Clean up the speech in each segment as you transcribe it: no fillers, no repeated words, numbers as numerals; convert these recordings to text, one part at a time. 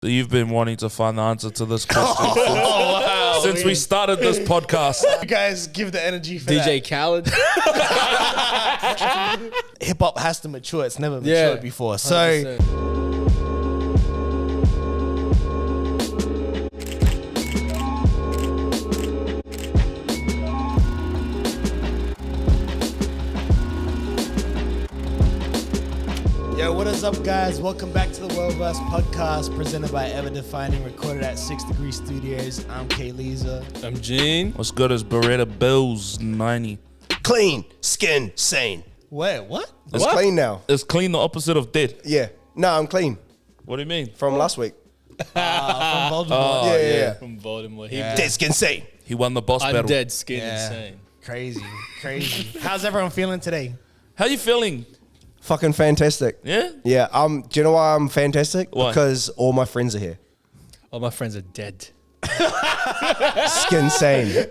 You've been wanting to find the answer to this question since we started this podcast. You guys give the energy for DJ Khaled. Hip hop has to mature. It's never matured before. So 100%. Yo, what is up, guys? Welcome back to the Worldverse podcast presented by Ever Defining, recorded at 6 Degree Studios. I'm K Lisa. I'm Gene. What's good is Beretta Bills 90. Clean, skin, sane. Wait, what? It's clean now. It's clean, the opposite of dead. Yeah. No, I'm clean What do you mean? from last week. From Voldemort. Yeah. From Baltimore. Dead skin, sane. He won the boss I'm battle. dead skin Yeah. insane. Crazy. How's everyone feeling today? How you feeling? Fucking fantastic. Yeah? Yeah. Do you know why I'm fantastic? Why? Because all my friends are here. All my friends are dead. Skin sane.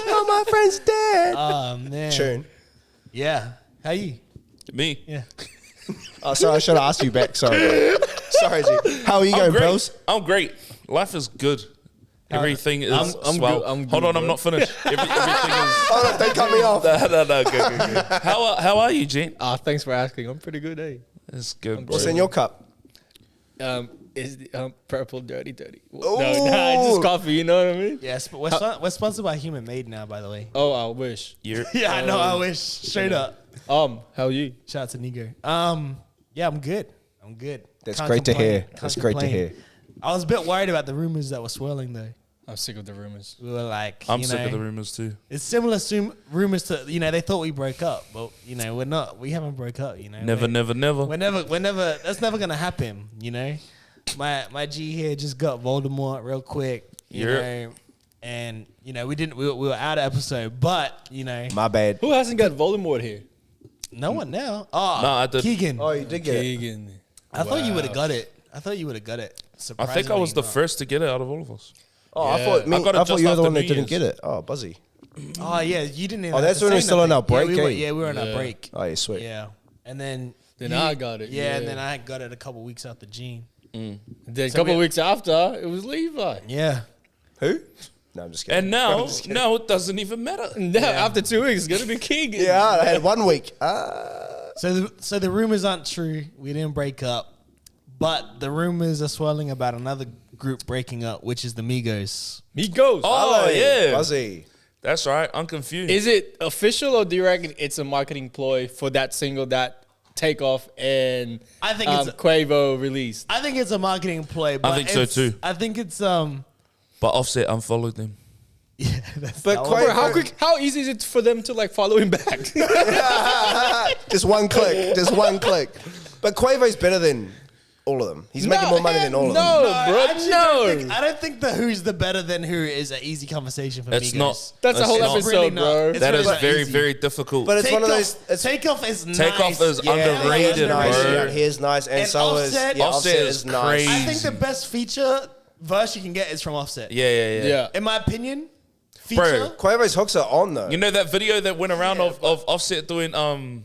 All my friends dead. Oh, man. Tune. Yeah. How you? Me? Yeah. Oh, sorry, I should have asked you back. Sorry. Sorry, G. How are you going, great. bros? I'm great. Life is good. Everything is I'm swell. good- I'm Hold good, on, I'm bro. not finished. Everything is... Oh, no, don't cut me off. No, good. How are you, Gene? Thanks for asking. I'm pretty good, eh? It's good, bro. What's in your cup? Is the purple dirty? Ooh. No, it's just coffee. You know what I mean? Yes, but we're sponsored by Human Made now, by the way. Oh, I wish. You're, Yeah, I know. I wish. Straight up. How are you? Shout out to Nigo. Yeah, I'm good. That's Can't great to complain. hear. Can't That's great to complain. hear. I was a bit worried about the rumors that were swirling, though. I'm sick of the rumors. We were like, I'm you sick know, of the rumors too. It's similar rumors to, they thought we broke up, but we're not. We haven't broke up. Never. We're never. That's never gonna happen. My G here just got Voldemort real quick. You know, and we were out of episode, but My bad. Who hasn't got Voldemort here? no one now. Oh, No, I did. Keegan. Oh, you did get it. Keegan. I thought you would have got it. I I think I was the Surprisingly first to get it out of all of us. Oh, Yeah. I thought I got it you just were the after one that New didn't Year's. get it. Oh, Buzzy. not. Oh yeah, you didn't. Even Oh, have that's to when we're say still on nothing. our break, Yeah, eh? we were on our Yeah. break. Oh, yeah, sweet. Yeah, and then I got it. Yeah, and then I got it a couple weeks after Gene. Then a So couple we- weeks after, it was Levi. Yeah. Who? No, I'm just kidding. And now, I'm just kidding. it doesn't even matter. After 2 weeks, it's gonna be Keegan. Yeah, I had 1 week. So the rumors aren't true. We didn't break up, but the rumors are swirling about another group breaking up, which is the Migos. Migos. Oh, yeah. Buzzy. That's right. I'm confused. Is it official or do you reckon it's a marketing ploy for that single that Takeoff and I think it's Quavo released? I think it's a marketing play. But think so too. I think it's But Offset unfollowed them. yeah. That's But that Quavo- one. How easy is it for them to follow him back? Just one click. But Quavo's better than all of them. He's making more money than all of them. bro, I don't think the who's the better than who is an easy conversation for It's Migos. not. That's a it's whole not. episode, really not. bro. It's That really is not very, easy. very difficult. But it's one of those. Takeoff is nice. Takeoff is underrated, He's nice. bro. Yeah, he is nice, and, And so is Offset- Offset is nice. crazy. I think the best feature verse you can get is from Offset. Yeah. In my opinion, Bro. feature. Quavo's hooks are on though. You know that video that went around of Offset doing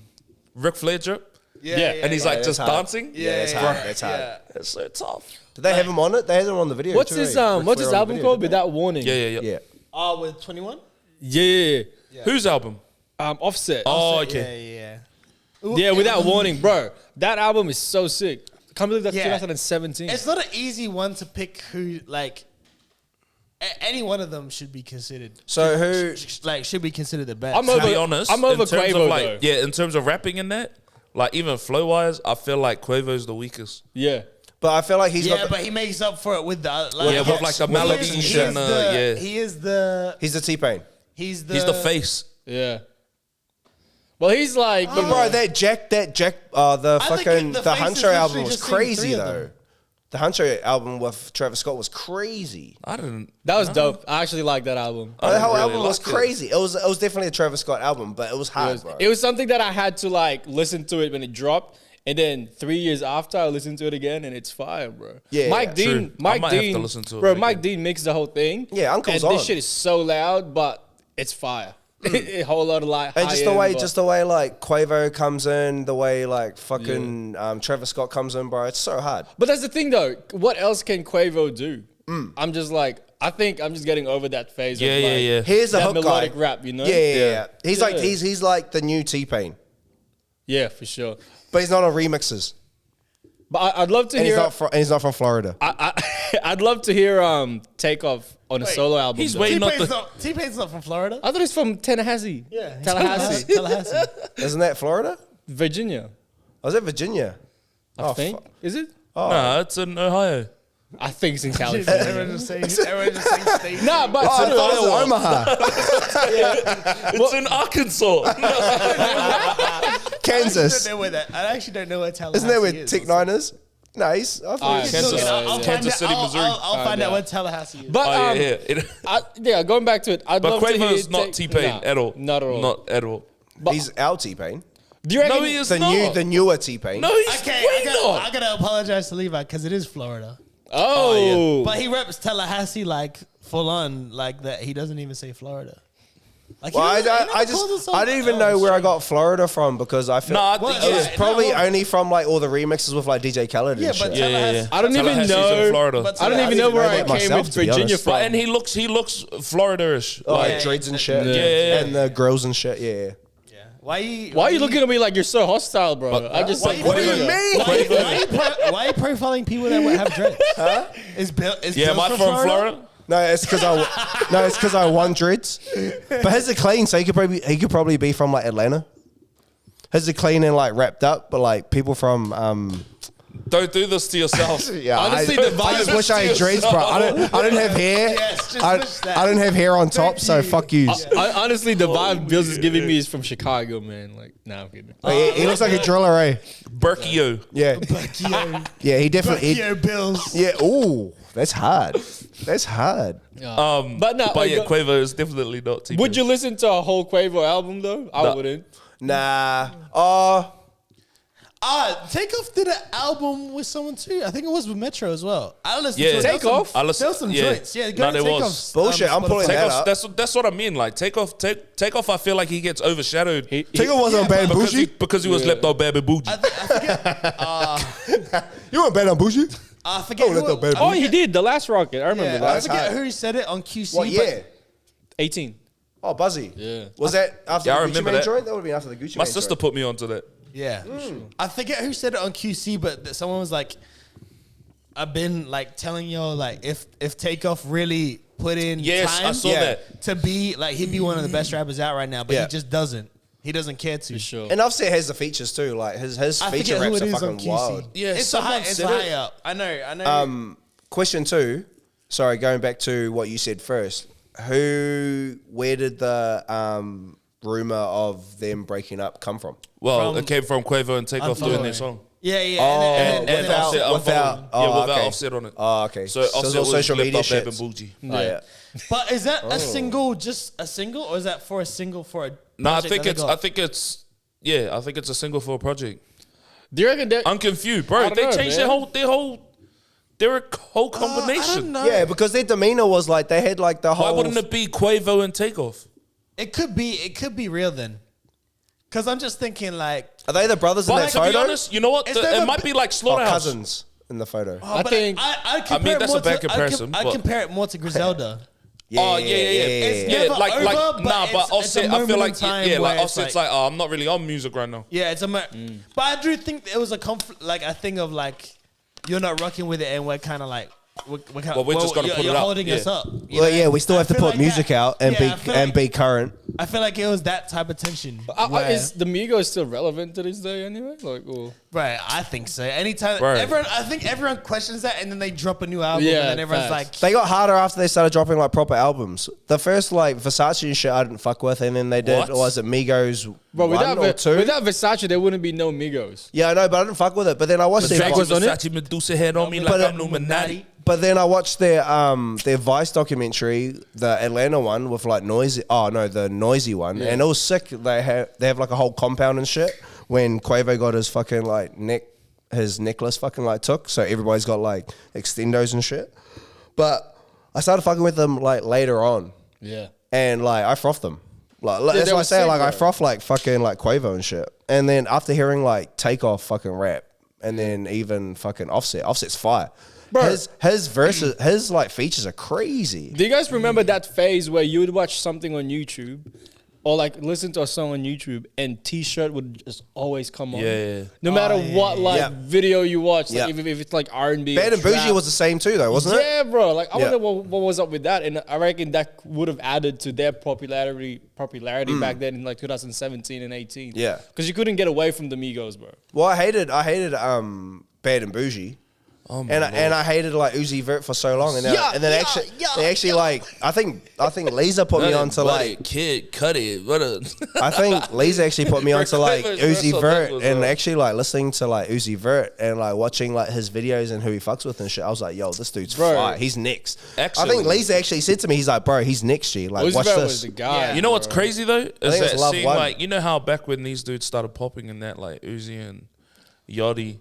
Ric Flair drip? And he's like that's just hard. dancing? Yeah, it's hard. That's hard. Yeah. It's so tough. Did they have him on it? They had him on the video. What's too, his eh? Ric what's his Flair on album the called? video, Without Warning. Yeah. Yeah. Oh, with 21? Yeah. Whose album? Offset. Oh, okay. Yeah. Without Warning, bro. That album is so sick. I can't believe that's Yeah. 2017. It's not an easy one to pick who, any one of them should be considered. So who? Should be considered the best. I'm To over- be honest, I'm over in terms Quavo, of though. yeah, in terms of rapping in that, even flow wise, I feel like Quavo's the weakest. Yeah. But I feel like he's Yeah, not. but he makes up for it with the with the melodies and He is yeah. He is the He's the T-Pain. he's the He's the face. Yeah. Well, he's like, But bro, that Jack, the I think fucking the the Face is Huncho album literally was just singing crazy three of though. them. The Huncho album with Travis Scott was crazy. I didn't. that was dope. I actually like that album. I The whole really album was liked it. crazy. It was definitely a Travis Scott album, but it was hard, bro. It was something that I had to listen to it when it dropped, and then 3 years after I listened to it again, and it's fire, bro. Yeah, Mike true. Dean, I Mike might have to Dean, listen to it bro. again. Mike Dean mixed the whole thing. Yeah, Uncle's and on. this shit is so loud, but it's fire. a whole lot of like. And just the way like Quavo comes in, the way like fucking Travis Scott comes in, bro. It's so hard. But that's the thing, though. What else can Quavo do? I'm just like, I think I'm just getting over that phase. of like, Here's a that hook melodic guy. rap, you know? Yeah. He's like he's like the new T-Pain, Yeah, for sure. but he's not on remixes, But I'd love to and hear. he's not from Florida. I'd love to hear Takeoff on a solo album. He's though. waiting on T-Pain's not from Florida. I thought he's from Tallahassee. Yeah, Tallahassee. Tallahassee. Isn't that Florida? Virginia, Or is that Virginia? I think. Is it? Nah, it's in Ohio. I think it's in California. Everyone just saying state. Nah, but I thought it was Omaha, It's in Arkansas. Kansas. I actually don't know where Tallahassee Isn't that where is. Tech Nine is? No, I thought he was- Kansas City, Missouri. I'll find out where Tallahassee is. But yeah. going back to it, I'd But love to hear Quavo's not T-Pain at all. Not at all. Not at all. He's our T-Pain. Do you reckon? No, he is The not. the newer T-Pain. No, he's Okay, way not. I gotta apologize to Levi because it is Florida. Oh, But he reps Tallahassee like full on, like that. He doesn't even say Florida. Like Well, he doesn't- he never I calls just himself- I didn't even Oh, know where I shit. got Florida from because I feel Nah, I Well, think it was yeah, probably no. only from like all the remixes with like DJ Khaled Yeah, and but shit. Tallahassee. I don't even Tallahassee's in know. Florida. But I don't I even didn't know where know I that came myself, with to be Virginia honest. from. But, and he looks Florida-ish. Like Like, dreads and shit. Yeah. And the grills and shit. Yeah. Yeah. Why Why are you looking at me like you're so hostile, bro? I just like. What do you mean? Why are you profiling people that have dreads? Huh? Is Bill? Is yeah, Bill am I from Florida? No, it's because I won dreads. But his are clean, so he could probably be from like Atlanta. His are clean and like wrapped up, but like people from Don't do this to yourself. yeah. Honestly, the I just vibe wish I had dreads, bro. I don't have hair. Yes, just I wish that. don't have hair on top, so fuck you. Honestly, the vibe Bills is giving me is from Chicago, man. Like, nah, I'm kidding. He looks like a Drill Laroi. Berkio. Yeah, yeah. He definitely. Buckio Bills. Yeah. Ooh, that's hard. That's hard. But no, But yeah, Quavo is definitely not T-Pain. would you listen to a whole Quavo album though? I No. wouldn't. Nah. Takeoff did an album with someone too. I think it was with Metro as well. I listened Yeah. to it. There was Takeoff? some- I listened- There was some yeah. joints. Yeah, go No, to there was. Takeoff's, Bullshit, I'm pulling that Spotify. up. That's what I mean. Like Takeoff. I feel like he gets overshadowed Takeoff wasn't on Bad because Bougie. he was left on Bad and Bougie. You weren't Bad on Bougie? I forget. Oh, let the bad Oh, he did the last rocket. I remember Yeah, that. I forget hard. who said it on QC. What year? 18. Oh, Buzzy. Yeah. Was that after Yeah, I the Gucci remember Mane that. joint? That would have been after the Gucci My Mane sister joint. put me onto that. Yeah, I forget who said it on QC, but someone was like, "I've been like telling y'all like if Takeoff really put in Yes, time I saw Yeah. that. to be like he'd be one of the best rappers out right now, but Yeah. he just doesn't. He doesn't care to. For sure. And Offset has the features too. Like his I feature forget who raps it are is on fucking QC. wild. Yeah, it's someone high, it's said high it. up. I know. Question 2. Sorry, going back to what you said first. Where did the rumor of them breaking up come from? Well, From it came from Quavo and Takeoff doing their Unfollow. song. Yeah, yeah. And Without- Offset without- unfollowed. oh, Yeah, without okay. Offset on it. Oh, okay. So So it's Offset all was social left media off Bad shits. and Bougie. Oh, yeah. But is that a single, just a single, or is that for a single for a? No, I project think that it's. they I got? think it's. Yeah, I think it's a single for a project. Do you reckon that? I'm confused, I bro. don't They know, changed man. their whole combination. I don't know. Yeah, because their demeanor was like they had like the Why whole. wouldn't it be Quavo and Takeoff? It could be real then. Cause I'm just thinking like, Are they the brothers in But that to be photo? honest, you know what? It's It never might be like Or Slaughterhouse. cousins in the photo. I but think- I'd compare it that's more a bad to- comparison, I'd but- compare it more to Griselda. Oh yeah. It's Yeah, never like over, but nah, but it's a Offset. I moment feel in like time yeah, where like it's Offset's like- like, oh, I'm not really on music right now. Yeah, it's a. But I do think it was a like a thing of like, you're not rocking with it, and we're kind of like, we're kind Well, we're just gonna put it you're out, holding us yeah. up. you Well, know? yeah, we still I have to feel put like music that- out and yeah, I feel like- be current. I feel like it was that type of tension. where- Is the Migos still relevant to this day anyway? Like, oh. Right, I think so. Anytime, Right. I think everyone questions that, and then they drop a new album, Yeah, and then everyone's facts. They got harder after they started dropping like proper albums. The first like Versace and shit I didn't fuck with, and then they did What? was it Migos Bro, 1 or 2? without Versace, there wouldn't be no Migos. Yeah, I know, but I didn't fuck with it. But then I watched their Drake was on it? Versace Medusa head on me But like I'm Illuminati. But then I watched their Vice documentary, the Atlanta one with like Noisy. Oh no, the Noisy one, and it was sick. They have like a whole compound and shit. When Quavo got his fucking like his necklace fucking like took, so everybody's got like extendos and shit. But I started fucking with them like later on, Yeah. and like I frothed them. Like that's they why I were say sick, like I bro. froth like fucking like Quavo and shit. And then after hearing like Takeoff fucking rap, and then even fucking Offset's fire. Bro. His verses, his like features are crazy. Do you guys remember that phase where you would watch something on YouTube or like listen to a song on YouTube and T-shirt would just always come on? Yeah. No matter what like Yeah. video you watch, like Yeah. if it's like R&B. Bad or and Bougie trap. was the same too though, wasn't it? Yeah, bro. Like I Yeah. wonder what was up with that, and I reckon that would have added to their popularity back then in like 2017 and 18. Yeah. because you couldn't get away from the Migos, bro. Well, I hated Bad and Bougie. Oh my And I hated like Uzi Vert for so long, and then, they actually like I think Lisa put me onto like Kid Cudi. What a I think Lisa actually put me onto like Quavo's Uzi verse on Vert, that was, and actually like listening to like Uzi Vert and like watching like his videos and who he fucks with and shit. I was like, yo, this dude's Bro. fire. He's next. I Excellent. think Lisa actually said to me, he's like, bro, he's next G. Like, Uzi watch Vert this. was the guy. You know what's crazy though? Is think it's that Love seeing One. like, you know how back when these dudes started popping in that, like Uzi and Yachty,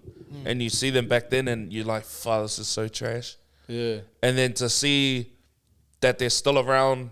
and you see them back then and you're like, fuck, this is so trash. Yeah. And then to see that they're still around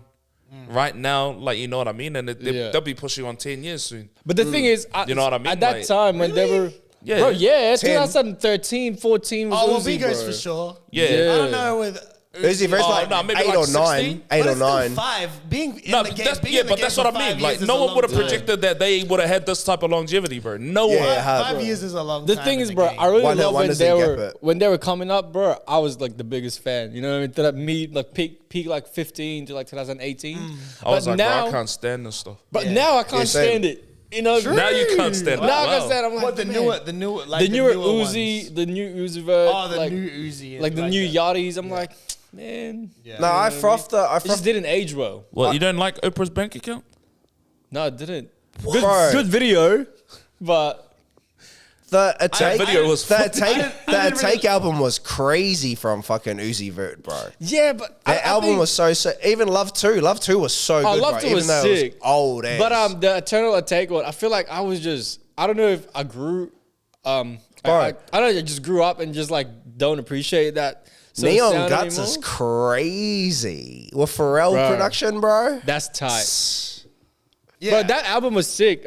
right now, like, you know what I mean? And Yeah. they'll be pushing on 10 years soon. But the thing is, You know what I mean? At that Like- time when they were, Yeah. bro, yeah, 10. 2013, 14 was Oh, well, Uzi, Migos bro. for sure. Yeah. I don't know with Uzi Vert's Oh, like no, maybe 8 like or 9. 16? 8 but or it's still 9. 5. Being in No, the but game, that's, being yeah, in the but game that's for what I 5 mean. years Like, is no a one long would have time. predicted that they would have had this type of longevity, bro. No one. Yeah, hard, 5 bro. years is a long The time. thing in is, the bro, game. I really One hit love wonders didn't get it. when they were coming up, bro. I was like the biggest fan. You know what I mean? To that like peak like 15 to like 2018. I was But like, now, bro, I can't stand this stuff. but now I can't Yeah, same. stand it. You know, Now you can't stand it. Now I Wow. can't stand it. I'm like, What the man. newer, like the newer ones. Uzi, the new Uzi Vert, Oh, the like, new Uzi, like the new that. Yachties. I'm like, man, Yeah. No, I frothed the. I it just frothed didn't age well. What, you don't like Oprah's bank account? No, it didn't. Bro. Good video, but the Attack. video was the fucking- Attack. The Attack album was crazy from fucking Uzi Vert, bro. yeah, but That album was so sick. Even Love 2 was so good, Love bro. 2 Even was though sick. it was old ass. But the Eternal Attack one, I feel like I was just, I don't know if I grew, I don't know, I just grew up and just like don't appreciate that. sort of Neon sound Guts anymore. is crazy with Pharrell Bro. production, bro. That's tight. Yeah. But that album was sick.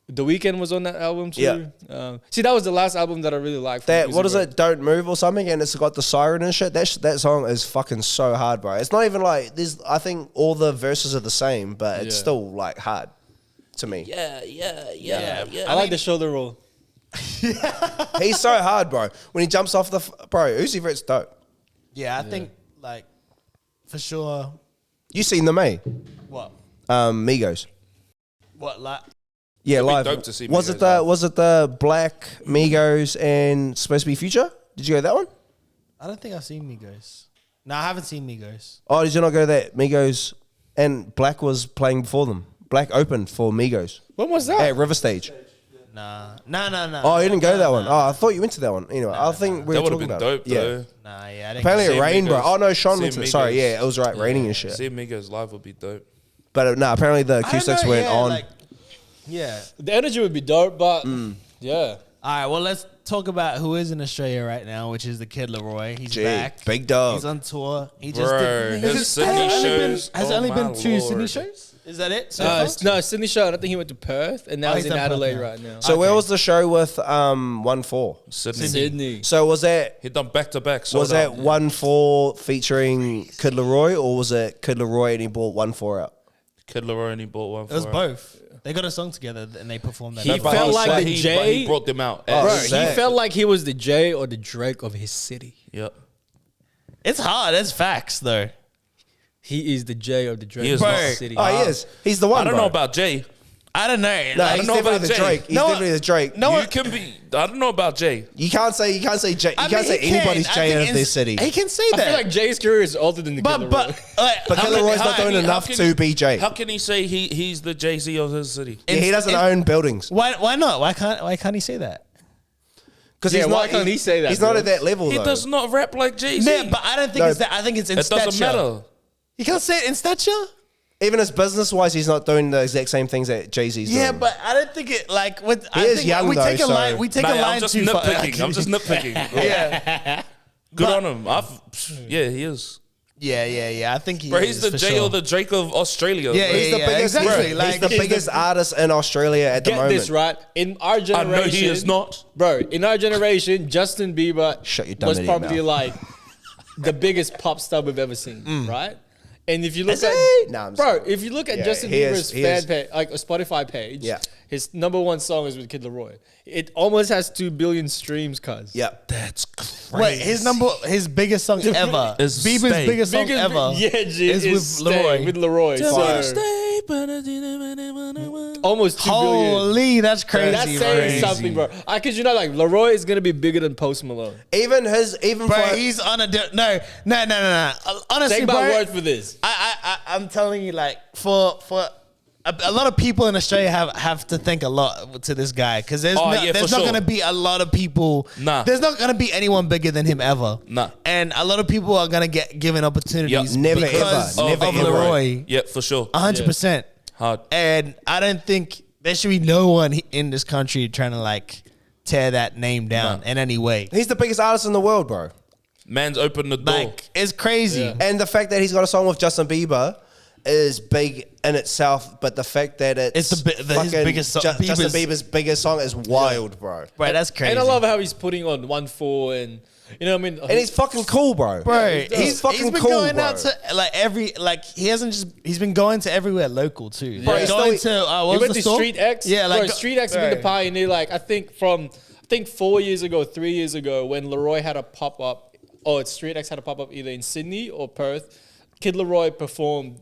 The Weeknd was on that album too. Yeah. See, that was the last album that I really liked. from That Uzi what is Vert. it? Don't Move or something, and it's got the siren and shit. That song is fucking so hard, bro. It's not even like there's. I think all the verses are the same, but it's Yeah. still like hard to me. Yeah. I like the shoulder roll. He's so hard, bro. When he jumps off the bro, Uzi Vert's dope. Yeah, I think like for sure. You seen them, eh? What? Migos. What like? Yeah, It'd be live. dope to see was Migos it the live. was it the Black Migos and supposed to be Future? Did you go to that one? I don't think I've seen Migos. No, I haven't seen Migos. Oh, did you not go to that? Migos and Black was playing before them. Black opened for Migos When was that? at River Stage. No. Oh, you didn't go to that one. Oh, I thought you went to that one. Anyway, I think we That were would have talking been about dope, it. Yeah. though. Nah, yeah. I didn't Apparently See it rained, bro. Migos. Oh no, Sean See went to it. Sorry, Migos. yeah, it was right, raining and shit. See Migos live would be dope. But no, apparently the I don't acoustics know, weren't yeah, on. like, yeah. The energy would be dope, but yeah. All right. Well, let's talk about who is in Australia right now, which is the Kid Laroi. He's Gee, back. big dog. He's on tour. He just Bro, did. his Has Sydney it only been- shows, Has it oh only been my 2 Sydney Lord. shows? Is that it? So far? No, Sydney show. I don't think he went to Perth, and now Oh, he's he's in done Perth Adelaide now. right now. So where Okay. was the show with 1-4? Sydney. Sydney. So was that He done back to back. was that 1-4 featuring Kid Laroi, or was it Kid Laroi and he brought 1-4 out? Kid Laroi and he bought one for It was it. both. They got a song together and they performed that. He But felt like but the but J. he brought them out. Oh, Bro, as- sick. he felt like he was the Jay or the Drake of his city. Yep. It's hard. It's facts though. He is the Jay or the Drake He of is his not. city. Oh, he is. He's the one. I don't bro. know about Jay. I don't know. No, Like, he's know definitely about the Jay. Drake. He's No, definitely the Drake. no, You can be. I don't know about Jay. You can't say Jay. You I can't say mean, he anybody's can. I Jay think out of it's- their city. He can say I that. feel like Jay's career is older than the but Kid but Laroi. But How Kid can- Laroi's how not can doing he- how enough can- to be Jay. How can he say he's the Jay-Z of his city? Yeah, he doesn't own buildings why not? Why can't he say that? because Yeah, he's why not. can't he say that, He's not bro? at that level. He though. does not rap like Jay-Z. Yeah, but I don't think No, it's that. I think it's in It stature. doesn't matter. You can't say it in stature. Even as business wise, he's not doing the exact same things that Jay-Z's doing. Yeah, but I don't think it like. With, I is think young, we though, take a so- line. We take Nah, a line I'm just too far. nitpicking. I'm just nitpicking. Yeah, Good But- on him. Yeah, he is. Yeah. I think Bro, he's the Jay or the Drake of Australia. Yeah, bro. He's the biggest. exactly. He's Like, the biggest artist in Australia at the Get moment. this right. In our generation, I know he is not. bro. In our generation, Justin Bieber Shut your dumb was idiot probably mouth. like the biggest pop star we've ever seen, right? And if you look Is at, he? Nah, I'm bro, sorry. if you look at Yeah, Justin he Bieber's is- he fan is. page, like a Spotify page, Yeah. his #1 song is with Kid Laroi. It almost has 2 billion streams, cuz. Yep. That's crazy. Wait, his biggest song ever. Is Bieber's Stay. biggest song ever. Yeah, G, is with Stay, Laroi. With Laroi. So, almost 2 billion. Holy, that's crazy. That's saying bro. something, bro. I kid you not, like Laroi is gonna be bigger than Post Malone. Even Bro, for he's on a no. Honestly, Take bro, my word for this. I'm telling you, like for a lot of people in Australia have to think a lot to this guy because there's Oh, yeah, there's for not sure. gonna be a lot of people. Nah. There's not gonna be anyone bigger than him ever. Nah. And a lot of people are gonna get given opportunities. Yep. Never because ever, never of ever. Laroi. Yeah, for sure. 100%. Hard. And I don't think there should be no one in this country trying to like tear that name down Nah. in any way. he's the biggest artist in the world, bro. Man's opened the door. Like it's crazy. Yeah. And the fact that he's got a song with Justin Bieber is big in itself, but the fact that It's his fucking biggest song- Justin Bieber's- Bieber's biggest song is wild, bro. Bro, that's crazy. And I love how he's putting on 1-4 and you know what I mean. And he's fucking cool, bro. Bro, he's fucking been cool, going bro. out to he's been going to everywhere local too. Bro, Like, he's going still- to He what was went the to store? Street X. Yeah, like bro, Street X has been the bro. pioneer. Like I think 4 years ago, 3 years ago, when Laroi had a pop up, it's Street X had a pop up either in Sydney or Perth. Kid Laroi performed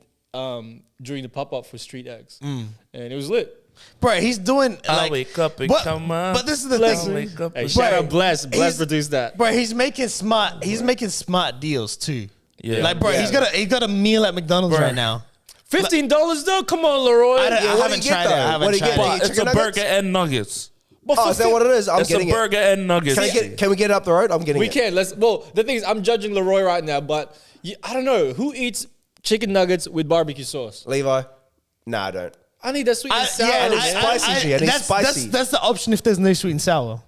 during the pop up for Street X, and it was lit. Bro, he's doing I like wake up and but, come out. but this is the Bless thing. him. Wake up Hey, and- shout Bro, out Bless. Bless he's- produced that. Bro, he's making smart deals too. Yeah. Like, bro, Yeah. he's got a meal at McDonald's Bro. right now. $15 though. Come on, Laroi. I what do haven't you get, tried it. though? I haven't What do you tried get? it. Do you But it's chicken a nuggets? burger and nuggets. Oh, is that what it is? I'm It's a getting it. burger and nuggets. Can we get it up the road? I'm getting We it. can. The thing is, I'm judging Laroi right now, but I don't know who eats chicken nuggets with barbecue sauce. Levi? Nah, I don't. I need that sweet and sour. I need man. spicy, G. I need spicy. That's the option if there's no sweet and sour.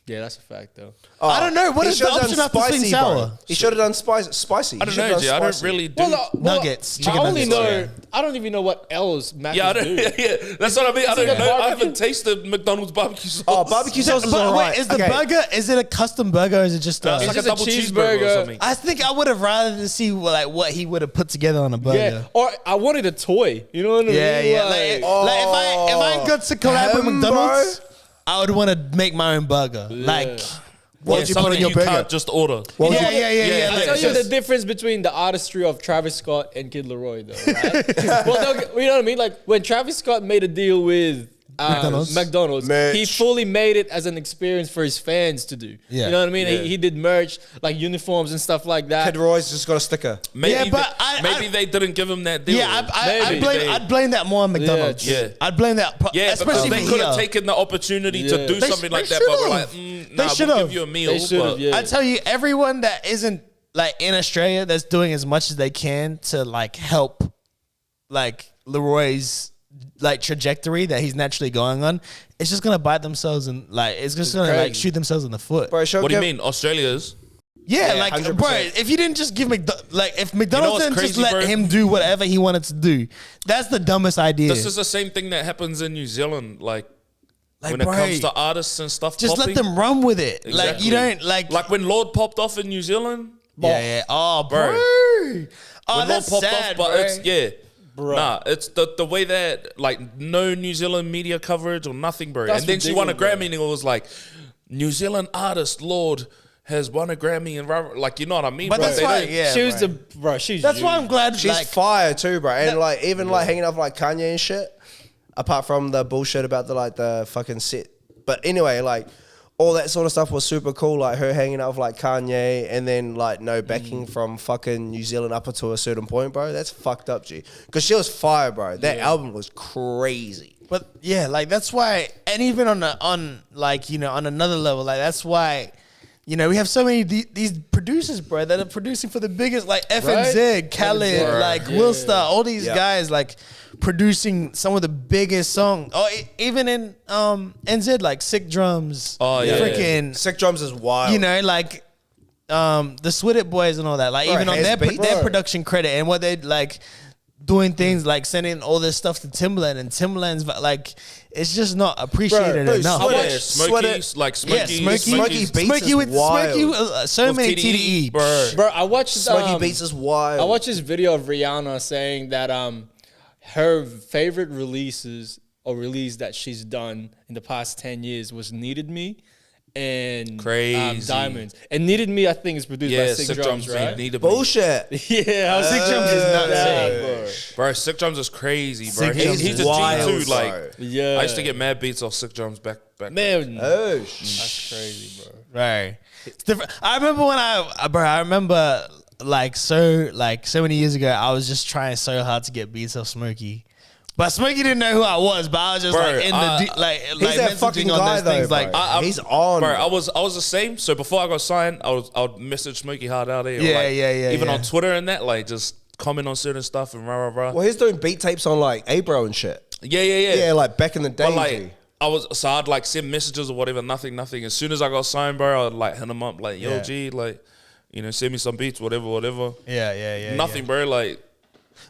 Yeah, that's a fact though. I don't know. What He is the should've done option after sweet and spicy, sour? bro. He should have done spicy. I don't know, G. I don't really do. Nuggets, chicken I only nuggets, know. yeah. I don't even know what else Mac Yeah, I don't, do. yeah, that's what I mean. I don't like a know. I barbecue- haven't tasted McDonald's barbecue sauce. Oh, barbecue sauce is But alright. wait, is the Okay. burger? Is it a custom burger or is it just a? It's like just a a double cheeseburger cheeseburger. or something. I think I would have rather to see what he would have put together on a burger. Yeah, or I wanted a toy. You know what I mean? Yeah, yeah. Like, if I got to collab with Him, McDonald's, bro. I would want to make my own burger. Like, What Yeah, did you put something in your you burger? can't just order. What yeah, would you- yeah. I'll like, tell you just- the difference between the artistry of Travis Scott and Kid Laroi, though. Right? Well, you know what I mean? Like when Travis Scott made a deal with McDonald's, Merch. he fully made it as an experience for his fans to do. Yeah. You know what I mean? Yeah. He did merch, like uniforms and stuff like that. Kid Roy's just got a sticker. Maybe, Yeah, but maybe they didn't give him that deal. Yeah, Maybe. I'd blame that more on McDonald's. Yeah. I'd blame that. Yeah, because especially they for could have here. taken the opportunity Yeah. to do They something sh- like they that, but we're should've. like, They nah, we'll should've. give you a meal. They should've, but- yeah. I tell you, everyone that isn't like in Australia that's doing as much as they can to like help like Leroy's like trajectory that he's naturally going on, it's just gonna bite themselves and like it's just gonna like crazy. shoot themselves in the foot. Bro, What do you mean? Australia's? Yeah, Yeah, like 100%. bro, if you didn't just give if McDonald's what's didn't just crazy, let bro? him do whatever he wanted to do, that's the dumbest idea. This is the same thing that happens in New Zealand. Like when bro, it comes to artists and stuff, just popping. let them run with it. Like Exactly. you don't like when Lord popped off in New Zealand. yeah. Oh, Bro. bro. Oh, When Lord that's popped sad, off, but bro. it's Nah, it's the way that like no New Zealand media coverage or nothing, bro. That's and then she won a ridiculous, Grammy, and it was like New Zealand artist Lord has won a Grammy, and like you know what I mean. But bro? that's They why, don't- yeah, she was bro. she's That's why I'm glad. She's like, fire too, bro. And like even like hanging off like Kanye and shit. Apart from the bullshit about the fucking set. But anyway, like all that sort of stuff was super cool. Like her hanging out with like Kanye and then like no backing from fucking New Zealand up until a certain point, bro. That's fucked up, G. Because she was fire, bro. That album was crazy. But yeah, like that's why, and even on like you know on another level, like that's why, you know, we have so many these producers, bro, that are producing for the biggest, like FNZ, Khaled, Right. like Will Star, all these Yeah. guys, like producing some of the biggest songs. Or even in NZ, like Sick Drums, Oh, yeah. freaking, Sick Drums is wild. you know, like the Sweat It Boys and all that, like Bro, even on has their beat, their bro. production credit and what they like doing things like sending all this stuff to Timberland, and Timberland's like it's just not appreciated Bro, enough. Sweat Yeah, It- Smokey, Sweat It- like Smokey, Smokey Beats Smokey is with wild. Smokey, so with many TDE, TDE. bro. Bro, I watched Smokey Beats is wild. I watched this video of Rihanna saying that her favorite release that she's done in the past 10 years was Needed Me and Crazy. Diamonds. And Needed Me, I think, is produced by Yeah, Sick Sick Drums, Drums, right? Need a Yeah, Bullshit. Sick Drums is nuts, nuts. Bro, Sick Drums is crazy, bro. Sick Drums He's is a wild, G too. Like, bro. Yeah. I used to get mad beats off Sick Drums back. Man, Oh, that's crazy, bro. Right. It's different. I remember when I remember like so many years ago, I was just trying so hard to get beats off Smokey. But Smokey didn't know who I was, but I was just Bro, like in he's that fucking messaging on guy those though, things bro. like He's on. Bro, I was the same. So before I got signed, I would message Smokey hard out there. or Yeah, like, yeah, Even yeah. on Twitter and that, like just comment on certain stuff and rah rah rah. Well, he's doing beat tapes on like A-Bro and shit. Yeah. Yeah, like back in the day. But like I'd like send messages or whatever, nothing. As soon as I got signed, bro, I'd like hit him up like, yo, Yeah. G, like, send me some beats, whatever. yeah. Nothing, bro, like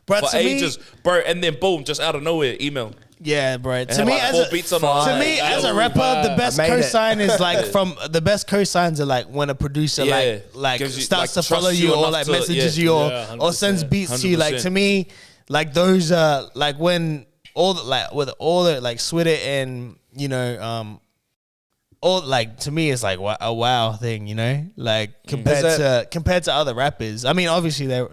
But for to ages, bro, and then boom, just out of nowhere, email. yeah, bro. To had, me, like, as 4 a, beats on to it. me as a Oh, rapper, wow. the best I made it. cosign is like from the best cosigns are like when a producer Yeah. like Gives you- starts like, to follow trusts you you or enough like to- messages yeah. you Yeah, or sends 100%. beats to you. Like 100%. to me, like those are like when all the, like with all the like Sweat It and all like to me it's like a wow thing, like compared to other rappers. I mean, obviously they're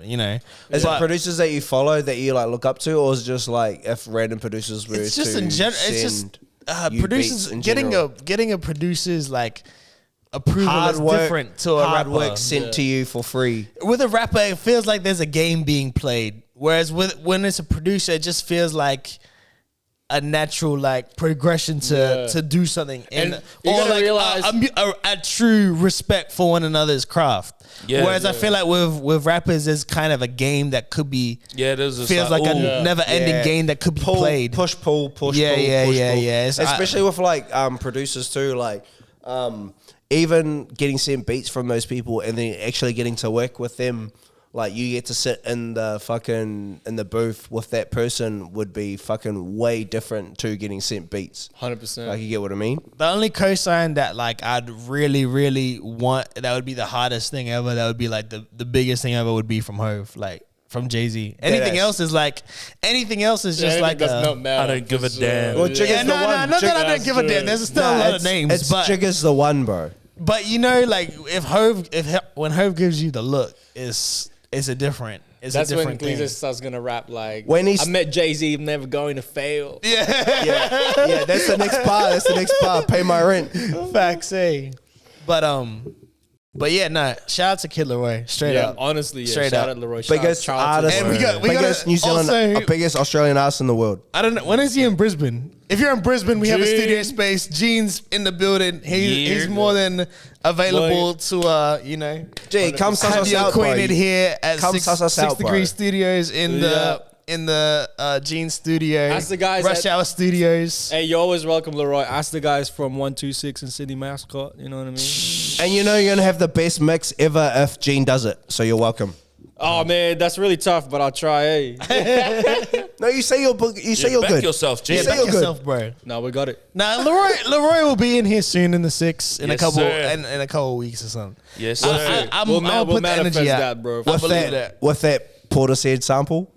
Is it producers that you follow that you like look up to, or is it just like if random producers were it's just to in general. It's just send you producers beats in getting general? getting a producer's like approval hard is work, different to a hard rapper. work sent to you for free. With a rapper, it feels like there's a game being played, whereas when it's a producer, it just feels like a natural like progression to do something, And and you or gotta like realize- a true respect for one another's craft. Yeah. Whereas I feel like with rappers, there's kind of a game that could be Yeah, it is. It's feels like a ooh. never-ending Yeah. game that could be Pull, played. push, pull, push, Yeah, pull, yeah, push, yeah, pull. yeah. It's- Especially with like producers too, like even getting sent beats from those people and then actually getting to work with them. Like you get to sit in the booth with that person would be fucking way different to getting sent beats. 100%. Like you get what I mean? The only cosign that like I'd really want, that would be the hardest thing ever, that would be like the biggest thing ever, would be from Hove, like from Jay-Z. Anything that's- else is just like does a, not matter. I don't give a damn. Well, Jigga's yeah, the no, one. not that I Jigga, don't give a damn. There's still a lot of it's, names, It's but Jigga's the one, bro. like when Hove gives you the look, it's a different. It's That's a when different thing. Gleezer starts gonna rap like, When he's- I met Jay-Z, I'm never going to fail. Yeah, that's the next part. That's the next part. Pay my rent. Facts, eh? But yeah, no. Shout out to Kid Laroi, straight Yeah, up. honestly, yeah. Straight Shout up. out Leroy. Shout out Biggest Charlton. artist, And we gotta biggest New Zealand, also- biggest Australian artist in the world. I don't know. When is he in Brisbane? If you're in Brisbane, we have a Gene. studio space. Gene's in the building. He's Yeah. more than available to Gee, come suss have us you out, bro. acquainted here at Come Six suss us out, Degree bro. Studios in the Gene studio. Ask the guys Rush at- Hour Studios. Hey, you're always welcome, Leroy. Ask the guys from 126 and Sydney Mascot. You know what I mean? And you know you're gonna have the best mix ever if Gene does it. So you're welcome. Oh man, that's really tough, but I'll try. Hey, No, you say you're Back good. yourself, G. Yeah, Back you're good. yourself, bro. no, we got it. Now, Leroy will be in here soon in the 6 in a Yes, couple sir. in a couple of weeks or something. Yes, I- sir. I'm, We'll I'll put the manifest energy out. that, bro. I With believe that Portishead sample.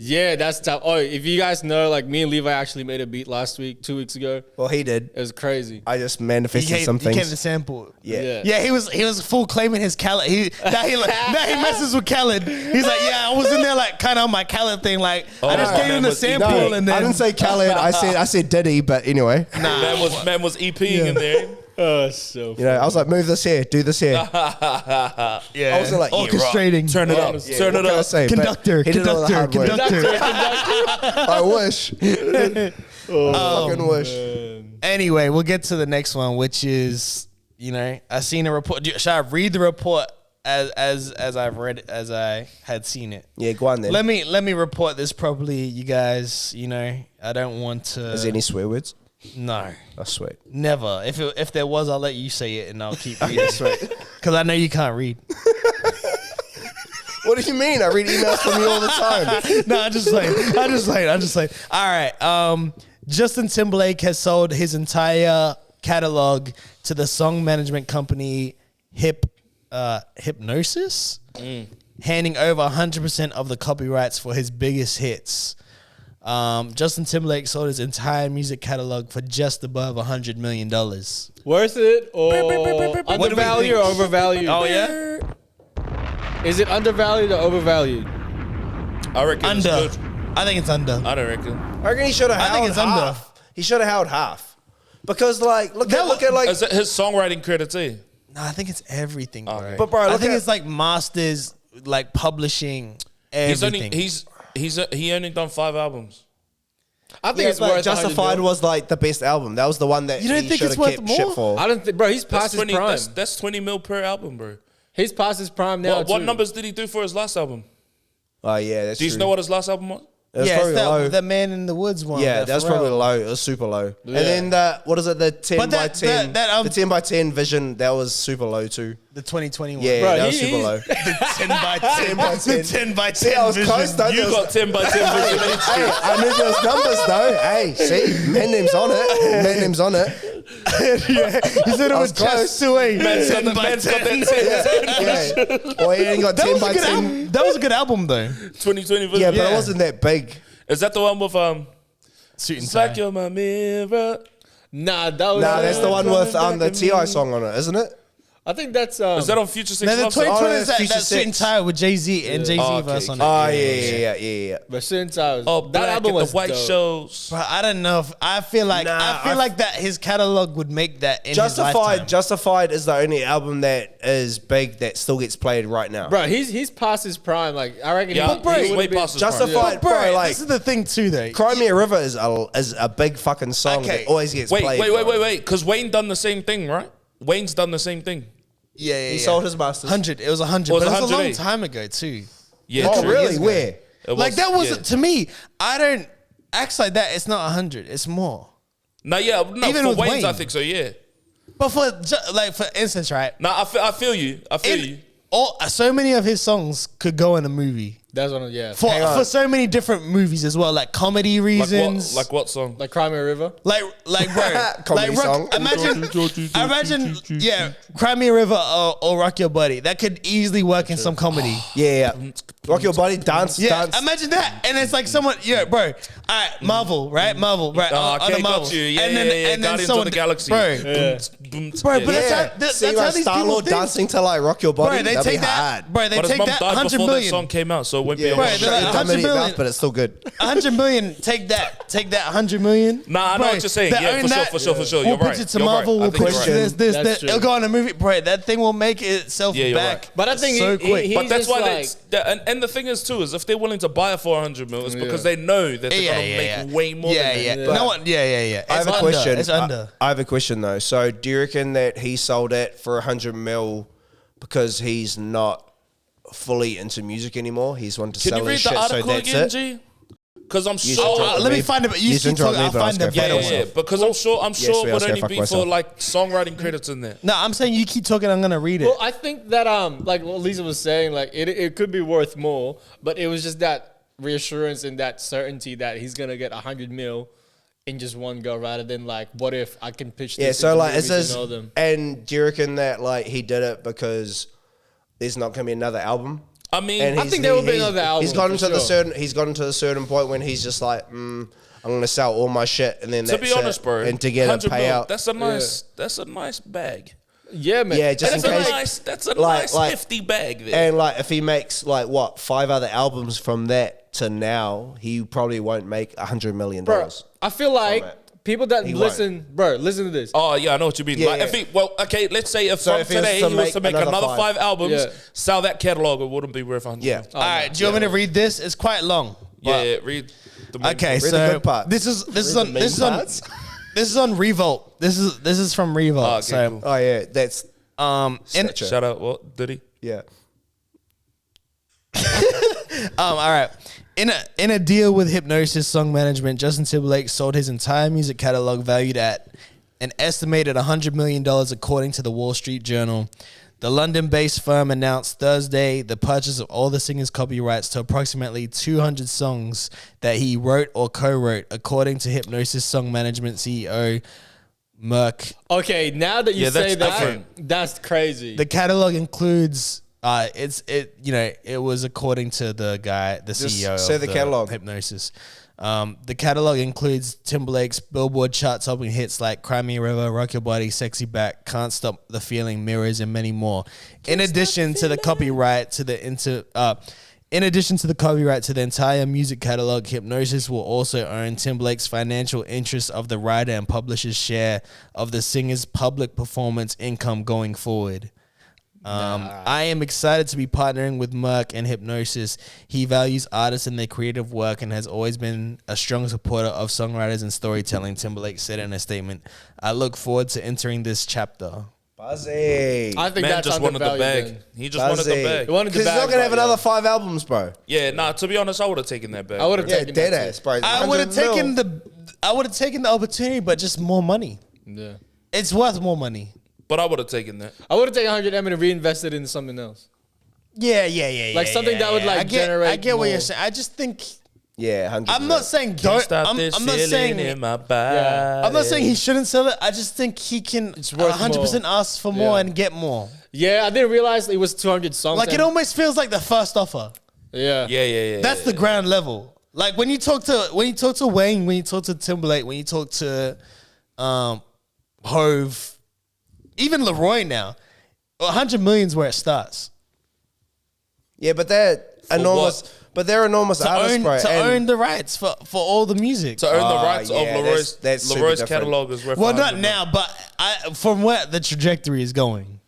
Yeah, that's tough. Oh, if you guys know, like me and Levi actually made a beat last week, 2 weeks ago. Well, he did. It was crazy. I just He manifested came, some he came to things. sample. Yeah. Yeah, he was full claiming his Khaled. Now he messes with Khaled. He's like, yeah, I was in there like kind of on my Khaled thing. Like I just no, gave him man the was sample eating. and then I didn't say Khaled. I said Diddy. But anyway, Man was EPing in there. Oh, so you know, I was like, move this here, do this here. yeah, I wasn't like, yeah, orchestrating. Turn it up. Honestly. Turn what it can I up. say? But Conductor, he did all the hard work. I wish. Fucking wish. Anyway, we'll get to the next one, which is I seen a report. Should I read the report as I've read it, as I had seen it? Yeah, go on then. Let me report this properly, you guys. I don't want to. Is there any swear words? No, Oh, sweet. never. If there was, I'll let you say it and I'll keep reading. Yeah, sweet. Because I know you can't read. What do you mean? I read emails from you all the time. No, I'm just saying. All right. Justin Timberlake has sold his entire catalog to the song management company Hypnosis, handing over 100% of the copyrights for his biggest hits. Justin Timberlake sold his entire music catalog for just above $100 million. Worth it or undervalued or overvalued? Oh yeah. Is it undervalued or overvalued? I reckon Under. it's good. I think it's under. I don't reckon. I reckon he should have I held think it's under. half. He should have held half. Because, like, look at like... Is it his songwriting credit too? No, I think it's everything, bro. Okay. But, bro, I look think at- it's like masters, like publishing, everything. He only done 5 albums. I think Yeah, it's but worth Justified 100 mil. was, like, the best album. That was the one that You don't he think should it's have worth kept more? shit for. I don't think, bro. He's That's past his 20. prime. That's 20 mil per album, bro. He's past his prime now. What too. numbers did he do for his last album? Oh, yeah, that's Do you true. know what his last album was? It was yeah, probably it's low. the Man in the Woods one. Yeah, that that's Pharrell. probably low. It was super low. Yeah. And then the 10 But by that- 10, that, the 10 by 10 vision, that was super low too. The 2021. Yeah, Bro, that was he- super low. The 10 by 10. by 10. 10 by 10 See, I was vision. close, though. You got 10 by 10 vision. Hey, I knew there was numbers though. Hey, see, man name's on it. Man name's on it. He said it I was was close. just Sui. Man's got 10 the- by man's got 10. Yeah. Or he ain't got That 10 was a by good 10. album. That was a good album though. 2020 vision. Yeah, but Yeah. it wasn't that big. Is that the one with Suit and It's like tie. you're my mirror? Nah, that was. Nah, that's the one with the T.I. song on it, isn't it? I think that's. Is that on Future 6 No, the Love Song? 2020 Oh, is that Future Suit and 6. Tie with Jay-Z and Jay-Z Oh, verse okay. on Oh, it. yeah. But since I was. Oh, that Black album at was the White dope. Shows. But I don't know if I feel like that his catalog would make that in his lifetime. Justified is the only album that is big that still gets played right now. Bro, he's past his prime. Like I reckon. Yeah, he he's would've way been- past his prime. Justified, Bro, bro, like this is the thing too, though. Cry Me a River is a big fucking song Okay. that always gets Wait, played. wait. Because Wayne done the same thing, right? Wayne's done the same thing. Yeah. He sold his masters. 100. It was 100. Was But it it was a long 100? time ago too. Yeah, Oh, true. really? Where? It Like that was yeah. to me. I don't act like that. It's not 100. It's more. No, Even for with Wayne's, I Wayne. think so, yeah. But for instance, right? No, I feel you. So many of his songs could go in a movie. That's one of yeah. For so many different movies as well, like comedy reasons. Like what song? Like Cry Me a River. Like bro, Comedy song. Imagine, yeah, Cry Me a River or Rock Your Body. That could easily work in some comedy. Yeah. Rock Your Body, dance, Yeah, dance. imagine that, and it's like someone, yeah, bro. All right, Marvel, right? Marvel, right? Oh, on okay, the Marvel, got you. Yeah, and then yeah, and then Guardians someone, of the Galaxy. bro. Yeah. Bro, but that's Yeah. how, that's See, how like these people Star-Lord think. dancing to like Rock Your Body. Bro, they that'd take be that, hard. bro. They But his take mom that died 100 before that million. song came out, so it won't be Yeah, on Bro, the they're like, show. 100 comedy million. rough, but it's still good. 100 million. Take that 100 million. Nah, I know Bro, what you're saying. they Yeah, own for that. sure. We'll You're pitch right. it to You're right. Marvel. I We'll think push you're right. this. That's true. It'll go on a movie. Bro, that thing will make itself Yeah, you're back. right. But I think so quick. he- But that's just why like, and the thing is too is if they're willing to buy it for 100 mil, it's because they know that they're gonna make way more. Yeah, than yeah. that. No one. Yeah. I have It's a under. question. It's under. I have a question though. So, do you reckon that he sold it for 100 mil because he's not fully into music anymore? He's wanting to Can sell you his read shit, the so article that's again, it. G? Because I'm You sure. should drop Let me me. find it. But you You keep can drop talking. me, I'll but I'll find the just go better Yeah, one. yeah, because I'm sure Yes, it we would ask only that be question. for like songwriting credits in there. No, I'm saying you keep talking. I'm gonna read it. Well, I think that like what Lisa was saying, like it could be worth more, but it was just that reassurance and that certainty that he's gonna get 100 mil in just one go, rather than like, what if I can pitch this? Yeah. So into like, is movies this? and all them? And do you reckon that like he did it because there's not gonna be another album? I mean, And I think there will be he's- another album, He's gotten for to the sure. certain. He's gotten to a certain point when he's just like, I'm gonna sell all my shit, and then to that's be honest, it. bro, and to get a 100 mil, payout. That's a nice bag. Yeah, man. Yeah, just And in it's case- like- That's a like- nice like- hefty bag there. And like, if he makes like what 5 other albums from that to now, he probably won't make $100 million. bro, I feel like it. people that He listen to this. Oh yeah, I know what you mean. Yeah, like, yeah. if he, well, okay, let's say if So from if he was today to he was make to make another another 5 5. albums, Yeah. sell that catalog, it wouldn't be worth 100. Yeah. mil. All right. Do you want me to read this? It's quite long. Yeah, read the main Okay, part. Read the so good parts. this is the on main this is on parts. this is on Revolt. This is from Revolt. Oh, okay, so cool. Oh yeah, that's and Snatcher. Shout out, what Diddy? yeah. All right. In a deal with Hypnosis Song Management, Justin Timberlake sold his entire music catalog valued at an estimated $100 million, according to the Wall Street Journal. The London-based firm announced Thursday the purchase of all the singer's copyrights to approximately 200 songs that he wrote or co-wrote, according to Hypnosis Song Management CEO Merck. Okay, now that you say that's that, different. that's crazy. The catalog includes it was according to the guy, the Just CEO say of the catalog. Hypnosis. The catalog includes Timberlake's Billboard chart-topping hits like "Cry Me a River," "Rock Your Body," "Sexy Back," "Can't Stop the Feeling," "Mirrors," and many more. In addition to the copyright to the entire music catalog, Hypnosis will also own Timberlake's financial interest of the writer and publisher's share of the singer's public performance income going forward. I am excited to be partnering with Merck and Hypnosis. He values artists and their creative work and has always been a strong supporter of songwriters and storytelling, Timberlake said in a statement. I look forward to entering this chapter. Buzzy. I think Man that's just wanted the undervalued. bag. Then. He just wanted the bag. He wanted the Because he's bag, not gonna have but another 5 albums, bro. Yeah, nah. To be honest, I would have taken that bag. I would have Yeah, taken dead that ass, bro. I would have 100 mil. taken the opportunity, but just more money. too. Yeah. It's worth more money. But I would have taken that. I would have taken 100 M and reinvested into something else. Yeah. Like something that would, like, I generate get what more. you're saying. I just think Yeah, 100. I'm not saying Can't don't. stop I'm this not feeling saying in my body. Yeah. I'm not saying he shouldn't sell it. I just think he can It's worth 100% ask for more Yeah. and get more. Yeah, I didn't realize it was 200 songs. Like it and- almost feels like the first offer. Yeah. Yeah. That's the ground level. Like when you talk to Wayne, when you talk to Timberlake, when you talk to Hove, even Laroi now, 100 million's where it starts. Yeah, but they're enormous. what? But they're enormous To artists, bro. own the rights for all the music. To earn the Ah, rights yeah, of that's- that's super Leroy's different. catalog is worth. Well, not 100 now, but from where the trajectory is going.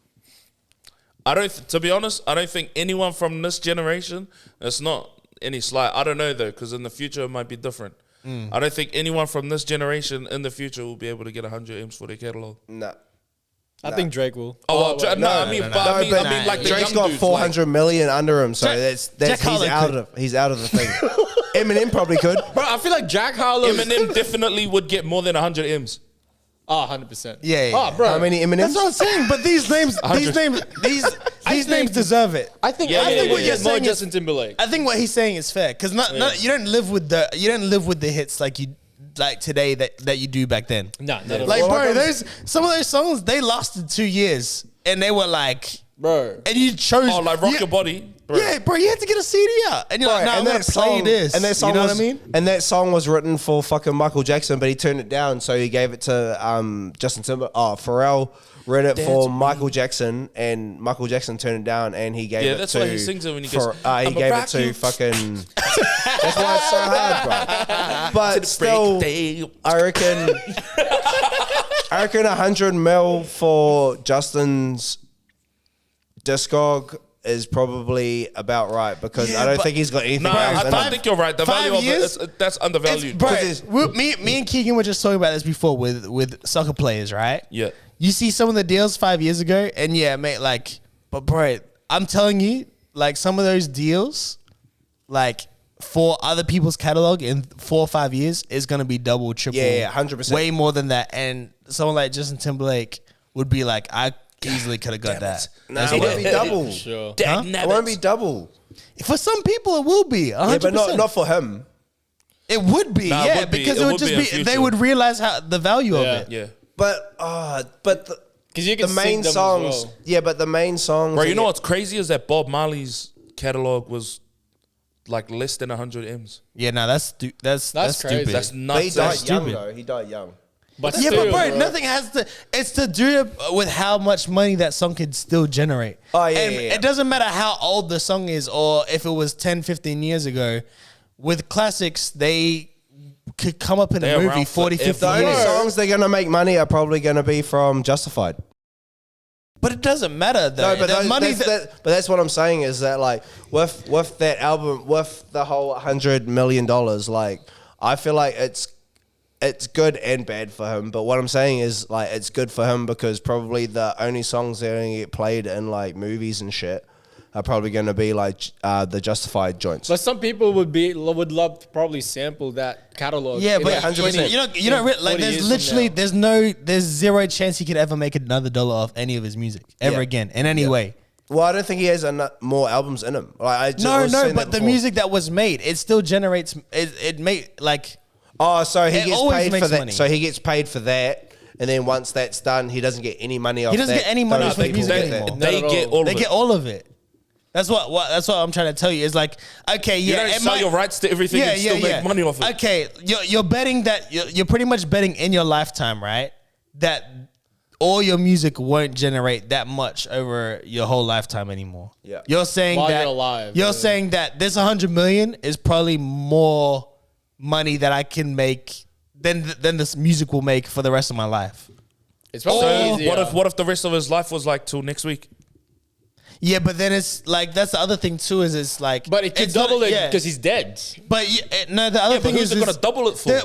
To be honest, I don't think anyone from this generation. It's not any slight. I don't know though, because in the future it might be different. I don't think anyone from this generation in the future will be able to get 100 M's for their catalog. Nah. I think Drake will. I mean, like the Drake's young got dudes, 400 million under him, so Jack Harlow he's out of the thing. Eminem probably could. Bro, I feel like Jack Harlow. Eminem definitely would get more than 100 M's. Oh, 100%. Yeah. Oh, bro. How many Eminems? That's what I'm saying. But these names deserve it. I think Yeah, Eminem yeah, would yeah. get more Saying is- Justin Timberlake. I think what he's saying is fair because you don't live with the hits like today that you do back then. Nah, not at Like, all. bro, some of those songs they lasted 2 years and they were like, Bro. and you chose. Oh, like Rock you- Your Body. Bro. Yeah, bro, you had to get a CD out, and you're like, Right, nah, I'm gonna play this. And that song you know was, what I mean? And that song was written for fucking Michael Jackson, but he turned it down, so he gave it to Justin Timberlake. Oh, Pharrell read it for Michael Jackson, and Michael Jackson turned it down, and he gave Yeah, it that's to. why he sings it when he goes, He "I'm a gave it rock to you." fucking. That's why it's so hard, bro. But still, I reckon 100 mil for Justin's discog is probably about right because Yeah, I don't but- think he's got anything Nah, else. I think you're right. The 5 value of years? it, that's undervalued. Bro, Because me and Keegan were just talking about this before with soccer players, right? Yeah. You see some of the deals 5 years ago, and yeah, mate, like, but bro, I'm telling you, like some of those deals, like for other people's catalog in 4 or 5 years is gonna be double, triple, Yeah, 100%. way more than that. And someone like Justin Timberlake would be like, I easily could have got that. Nah, it won't be double. Sure. It won't be double. For some people, it will be 100%. Yeah, but not for him. It would be, Nah, it yeah, would be. because It it would would just be in be. future. They would realize how the value Yeah. of it. Yeah. But the, 'Cause you can the main sing them as songs. well. Yeah, but the main songs. Bro, you know what's crazy is that Bob Marley's catalog was like less than 100 M's. Yeah, no, that's That's crazy. stupid. That's But he nuts. died That's young stupid. though. He died young. But Yeah, still, but bro, nothing has to. It's to do with how much money that song could still generate. Oh, yeah, and yeah, yeah. it doesn't matter how old the song is or if it was 10, 15 years ago. With classics, they could come up in They're a movie around 40, forever. 50 The only years. songs they're gonna make money are probably gonna be from Justified. But it doesn't matter though. No, but the money but that's what I'm saying is that like with that album, with the whole $100 million, like I feel like it's good and bad for him. But what I'm saying is like it's good for him because probably the only songs that are gonna get played in like movies and shit are probably going to be like the Justified joints. But some people would love to probably sample that catalog. Yeah, in but like 100%. you know, like 40 there's years literally from now. there's zero chance he could ever make another dollar off any of his music ever Yeah. again in any way. Well, I don't think he has more albums in him. Like, I was No, saying but that the before. music that was made, it still generates. It made like Oh, so he It gets always paid for makes that. money. So he gets paid for that, and then once that's done, he doesn't get any money off. He doesn't that. get any money Those off his people music get that. anymore. They Not at get all. all of they it. get all of it. That's what I'm trying to tell you. It's like, okay, You yeah, don't it sell might- your rights to everything and still make money off it. Okay, you're betting that you're pretty much betting in your lifetime, right? That all your music won't generate that much over your whole lifetime anymore. Yeah. You're saying While that you're alive, You're yeah. saying that this 100 million is probably more money that I can make than this music will make for the rest of my life. It's probably So easier. what if the rest of his life was like till next week? Yeah, but then it's like that's the other thing too. Is it's like, But it could it's not- double it yeah. because he's dead. But no, the other Yeah, but thing who's is it gonna double it for?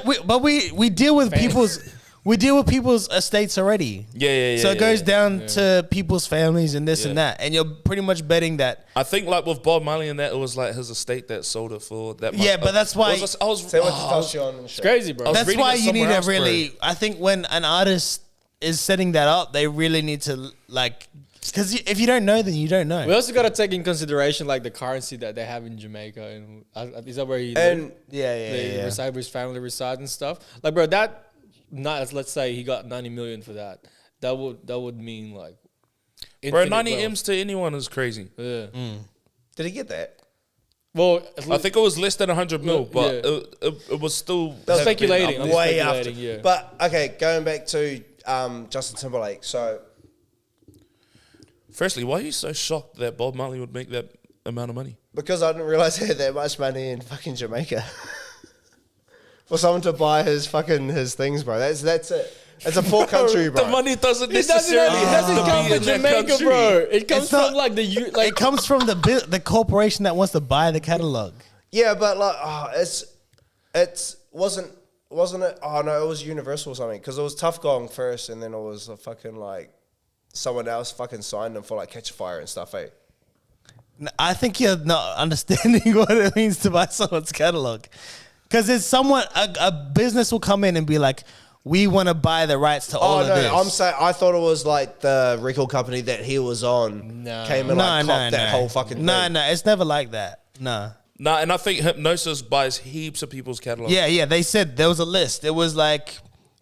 we deal with people's estates already. Yeah. So it goes down to people's families and this and Yeah. that, and you're pretty much betting that. I think like with Bob Marley and that, it was like his estate that sold it for that much. Yeah, but that's why- I was Say what oh, you on and shit. It's crazy, bro. I was That's reading why it you need somewhere to else, bro. really. I think when an artist is setting that up, they really need to like, because if you don't know, then you don't know. We also got to take in consideration like the currency that they have in Jamaica, and is that where he And live? yeah. Reside, where his family resides and stuff. Like, bro, that not let's say he got 90 million for that. That would mean like, Bro, infinite 90 wealth. M's to anyone is crazy. Yeah. did he get that? Well, I think it was less than 100 mil, but Yeah. it was still That's speculating. I'm Way speculating, after. yeah. But okay, going back to Justin Timberlake. So Firstly, why are you so shocked that Bob Marley would make that amount of money? because I didn't realize he had that much money in fucking Jamaica. For someone to buy his things, bro. That's it. It's a poor country, bro. The money doesn't it doesn't, necessarily have to come be from in that Jamaica, country. bro. It comes It's not- from like it comes from the corporation that wants to buy the catalog. Yeah, but like, it wasn't it? Oh no, it was Universal or something. Because it was Tough Gong first, and then it was a fucking like someone else fucking signed them for like Catch a Fire and stuff. Eh? I think you're not understanding what it means to buy someone's catalog. Because it's someone, a business will come in and be like, we want to buy the rights to all Oh of no, this. I'm saying I thought it was like the record company that he was on No. came and like copped that whole fucking thing. No, it's never like that. No. Nah, and I think Hypnosis buys heaps of people's catalogs. Yeah, they said there was a list. It was like,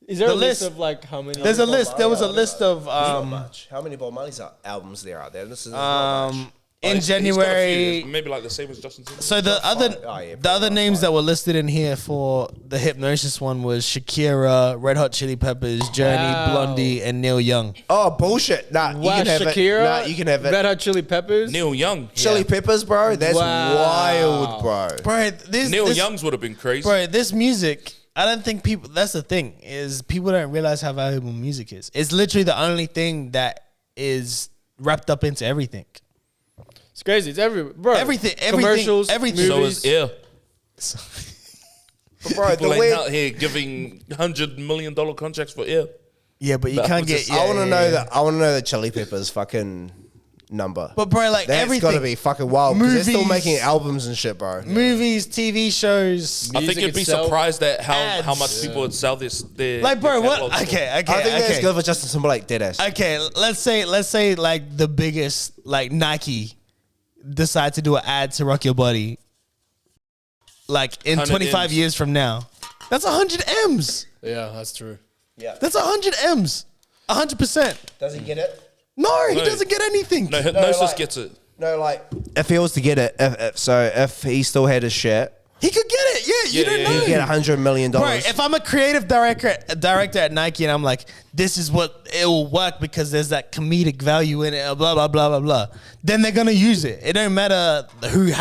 Is there the a list list- of like how many? there's a Bob list. There was a Marley list of, Not much. How many Bob Marley's albums there are there? This is not much. in He's got a few, January. maybe like the same as Justin Timberlake. So the other names that were listed in here for the Hypnosis one was Shakira, Red Hot Chili Peppers, Journey, Wow. Blondie, and Neil Young. Oh bullshit! Nah, you Wow, can have Shakira, it. Nah, you can have it. Red Hot Chili Peppers. Neil Young. Chili Peppers, bro. That's Wow. wild, bro. Bro, Neil Young's would have been crazy. Bro, this music, I don't think people. That's the thing is people don't realize how valuable music is. It's literally the only thing that is wrapped up into everything. It's crazy. It's everywhere, bro. Everything, Commercials, everything. So movies. is Air. But bro, People the ain't way out here giving $100 million contracts for Air. Yeah, but you That can't was get. just- Yeah, I want to yeah, know yeah. that. I want to know the Chili Peppers fucking number. But bro, like That's everything. got to be fucking wild because they're still Movies. making albums and shit, bro. Movies, TV shows. I think Music you'd be itself. surprised at how Ads. much people would sell their Like, bro, their what? catalogs for. Okay. I think that's good for Justin Timberlake, deadass. Okay, let's say like the biggest, like Nike decide to do an ad to Rock Your Body. Like in 100 25 M's. years from now, that's 100 M's. Yeah, that's true. Yeah. That's 100 M's. 100%. Does he get it? No, he No. doesn't get anything. No, Hypnosis like- gets it. No, like if he was to get it, if he still had his shit, He could get it. Yeah, you Yeah, don't yeah, know. he'd get $100 million. Right, if I'm a creative director at Nike and I'm like, this is what it will work because there's that comedic value in it, blah blah blah blah blah. Then they're gonna use it. It don't matter who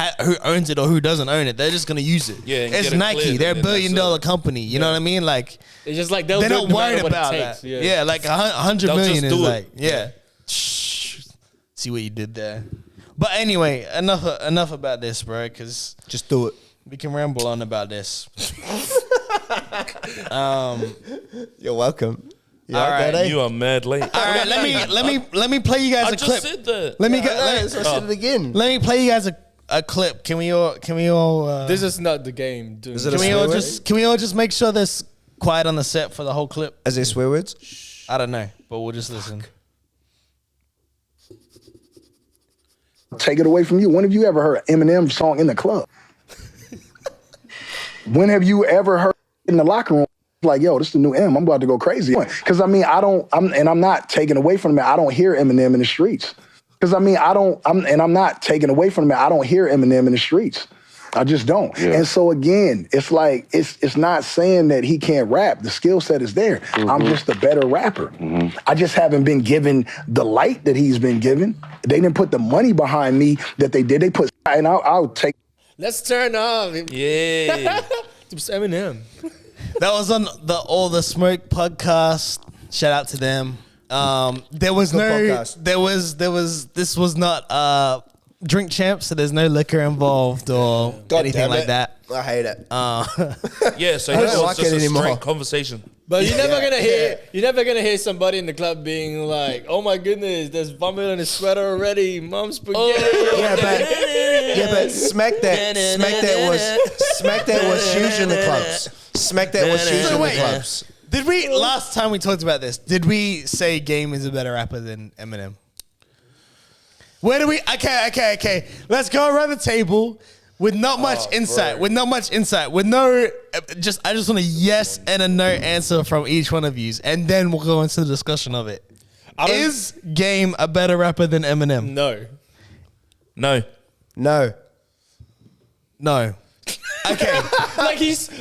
owns it or who doesn't own it. They're just gonna use it. Yeah, and it's get it Nike. cleared They're a and then $1 billion that's it. company. You know what I mean? Like It's just like they'll they're do not it no worried matter what about it that. takes. Yeah, like 100 They'll million just is do it. like Shh. See what you did there. But anyway, enough about this, bro. Because just do it. we can ramble on about this. You're welcome. Yeah, All right. that, You are mad late. All right, let me play you guys I a just clip. said that. Let me go. I said it again. Let me play you guys a clip. Can we all? This is not the game. Dude. Is it Can a we swear all word? just make sure there's quiet on the set for the whole clip? Is there swear words? I don't know, but we'll just listen. Take it away from you. When have you ever heard an Eminem song in the club? When have you ever heard in the locker room like, yo, this is the new M, I'm about to go crazy? Because I mean, I'm not taking away from him. I don't hear Eminem in the streets. Because I mean, I'm not taking away from him. I don't hear Eminem in the streets. I just don't. Yeah. And so again, it's like, it's not saying that he can't rap. The skill set is there. Mm-hmm. I'm just a better rapper. Mm-hmm. I just haven't been given the light that he's been given. They didn't put the money behind me that they did. They put, and I'll take. Let's turn up. Yeah. It's Eminem. That was on the All the Smoke podcast. Shout out to them. There was Good no, podcast. this was not drink champ, so there's no liquor involved or anything damn like it. that. I hate it. Yeah, so I this don't was like just it a anymore. straight conversation. But you're never gonna hear somebody in the club being like, "Oh my goodness, there's vomit on his sweater already, mom's spaghetti." But smack that was huge in the clubs. Smack that was huge in the clubs. Did we last time we talked about this? Did we say Game is a better rapper than Eminem? Where do we? Okay. Let's go around the table with not much insight. With no, just I just want a yes and a no answer from each one of you, and then we'll go into the discussion of it. Is Game a better rapper than Eminem? No. No. Okay.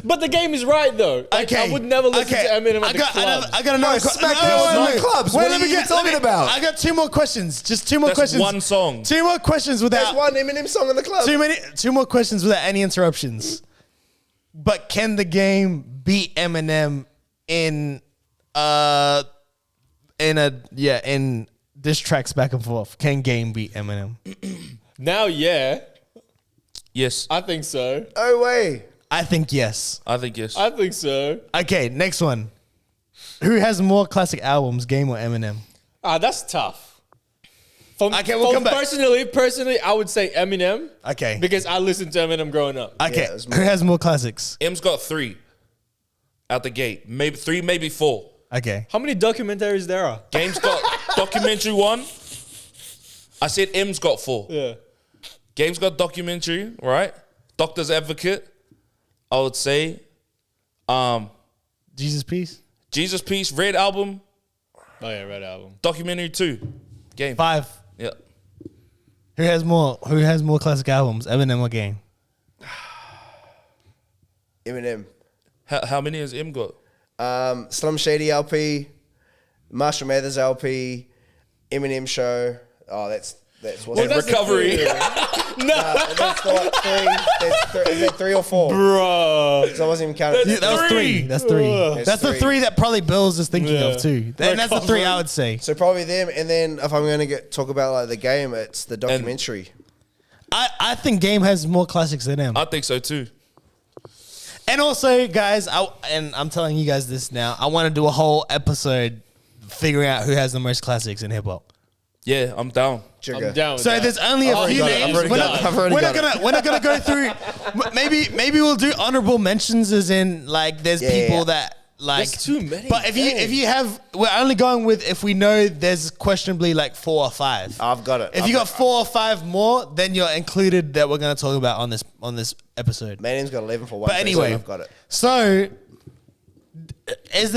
But the game is right though. Like, I would never listen to Eminem at the club. I got another clubs. What are you talking about? I got two more questions. Just two more questions. One song. Two more questions without There's one Eminem song in the club. Two more questions without any interruptions. But can the Game beat Eminem in diss tracks back and forth? Can Game beat Eminem? Now, yeah, Yes. I think so. Oh way. I think yes. I think yes. I think so. Okay, next one. Who has more classic albums, Game or Eminem? That's tough. We'll come back. Personally, I would say Eminem. Okay. Because I listened to Eminem growing up. Okay, Yeah, who has more classics? M's got 3 out the gate. Maybe 3, maybe 4. Okay. How many documentaries there are? Game's got documentary 1. I said M's got 4. Yeah. Game's got documentary, right? Doctor's Advocate. I would say Jesus Peace? Jesus Peace, Red Album, Oh yeah, Red Album. documentary 2. Game. 5. Yeah. Who has more classic albums, Eminem or Game? Eminem. How many has M got? Slim Shady LP, Marshall Mathers LP, Eminem Show. Oh, that's what's And Recovery. that's what, 3. Is that 3 or 4? Bro. So I wasn't even counting. Yeah, that was 3. That's 3. That's the 3 that probably Bills is thinking of too. And that's the 3 I would say. So probably them, and then if I'm going to talk about like the game, it's the documentary. I think Game has more classics than him. I think so too. And also, guys, I'm telling you guys this now, I want to do a whole episode figuring out who has the most classics in hip hop. Yeah, I'm down. Trigger. I'm down with So that. there's only a few names. We're not gonna go through. Maybe we'll do honorable mentions, as in like there's people that like. There's too many. But if you have, we're only going with if we know there's questionably like 4 or 5. I've got it. If you got 4 or 5 more, then you're included that we're gonna talk about on this episode. Manny's got 11 for one. But anyway, I've got it. So can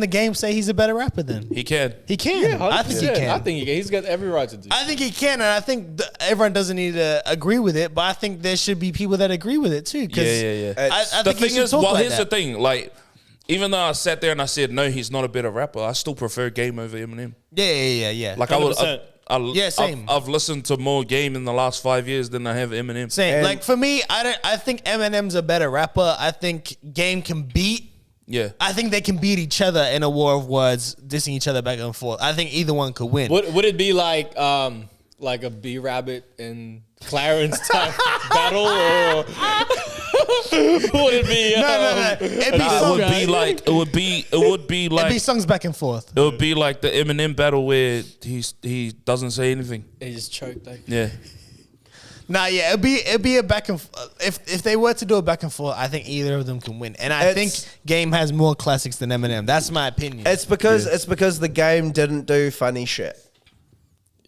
the Game say he's a better rapper then? He can. He can. Yeah, I think he 100%. can. I think he can. He's got every right to do. I think he can, and I think everyone doesn't need to agree with it, but I think there should be people that agree with it too. 'Cause Yeah. I The think he thing should is, talk well, like here's that. the thing. Like, even though I sat there and I said, no, he's not a better rapper, I still prefer Game over Eminem. Yeah. Like, 100%. Yeah, same. I've listened to more Game in the last 5 years than I have Eminem. Same. And- Like for me, I think Eminem's a better rapper. I think Game can beat. Yeah. I think they can beat each other in a war of words, dissing each other back and forth. I think either one could win. Would it be like a B Rabbit and Clarence type battle, or Would it be? No. It'd be Nah, songs. it would be It'd be like songs back and forth. it would be like the Eminem battle where he doesn't say anything. He just choked. Like. Yeah. Nah, yeah, it'd be a back and if they were to do a back and forth, I think either of them can win. And I think Game has more classics than Eminem. That's my opinion. It's because the Game didn't do funny shit.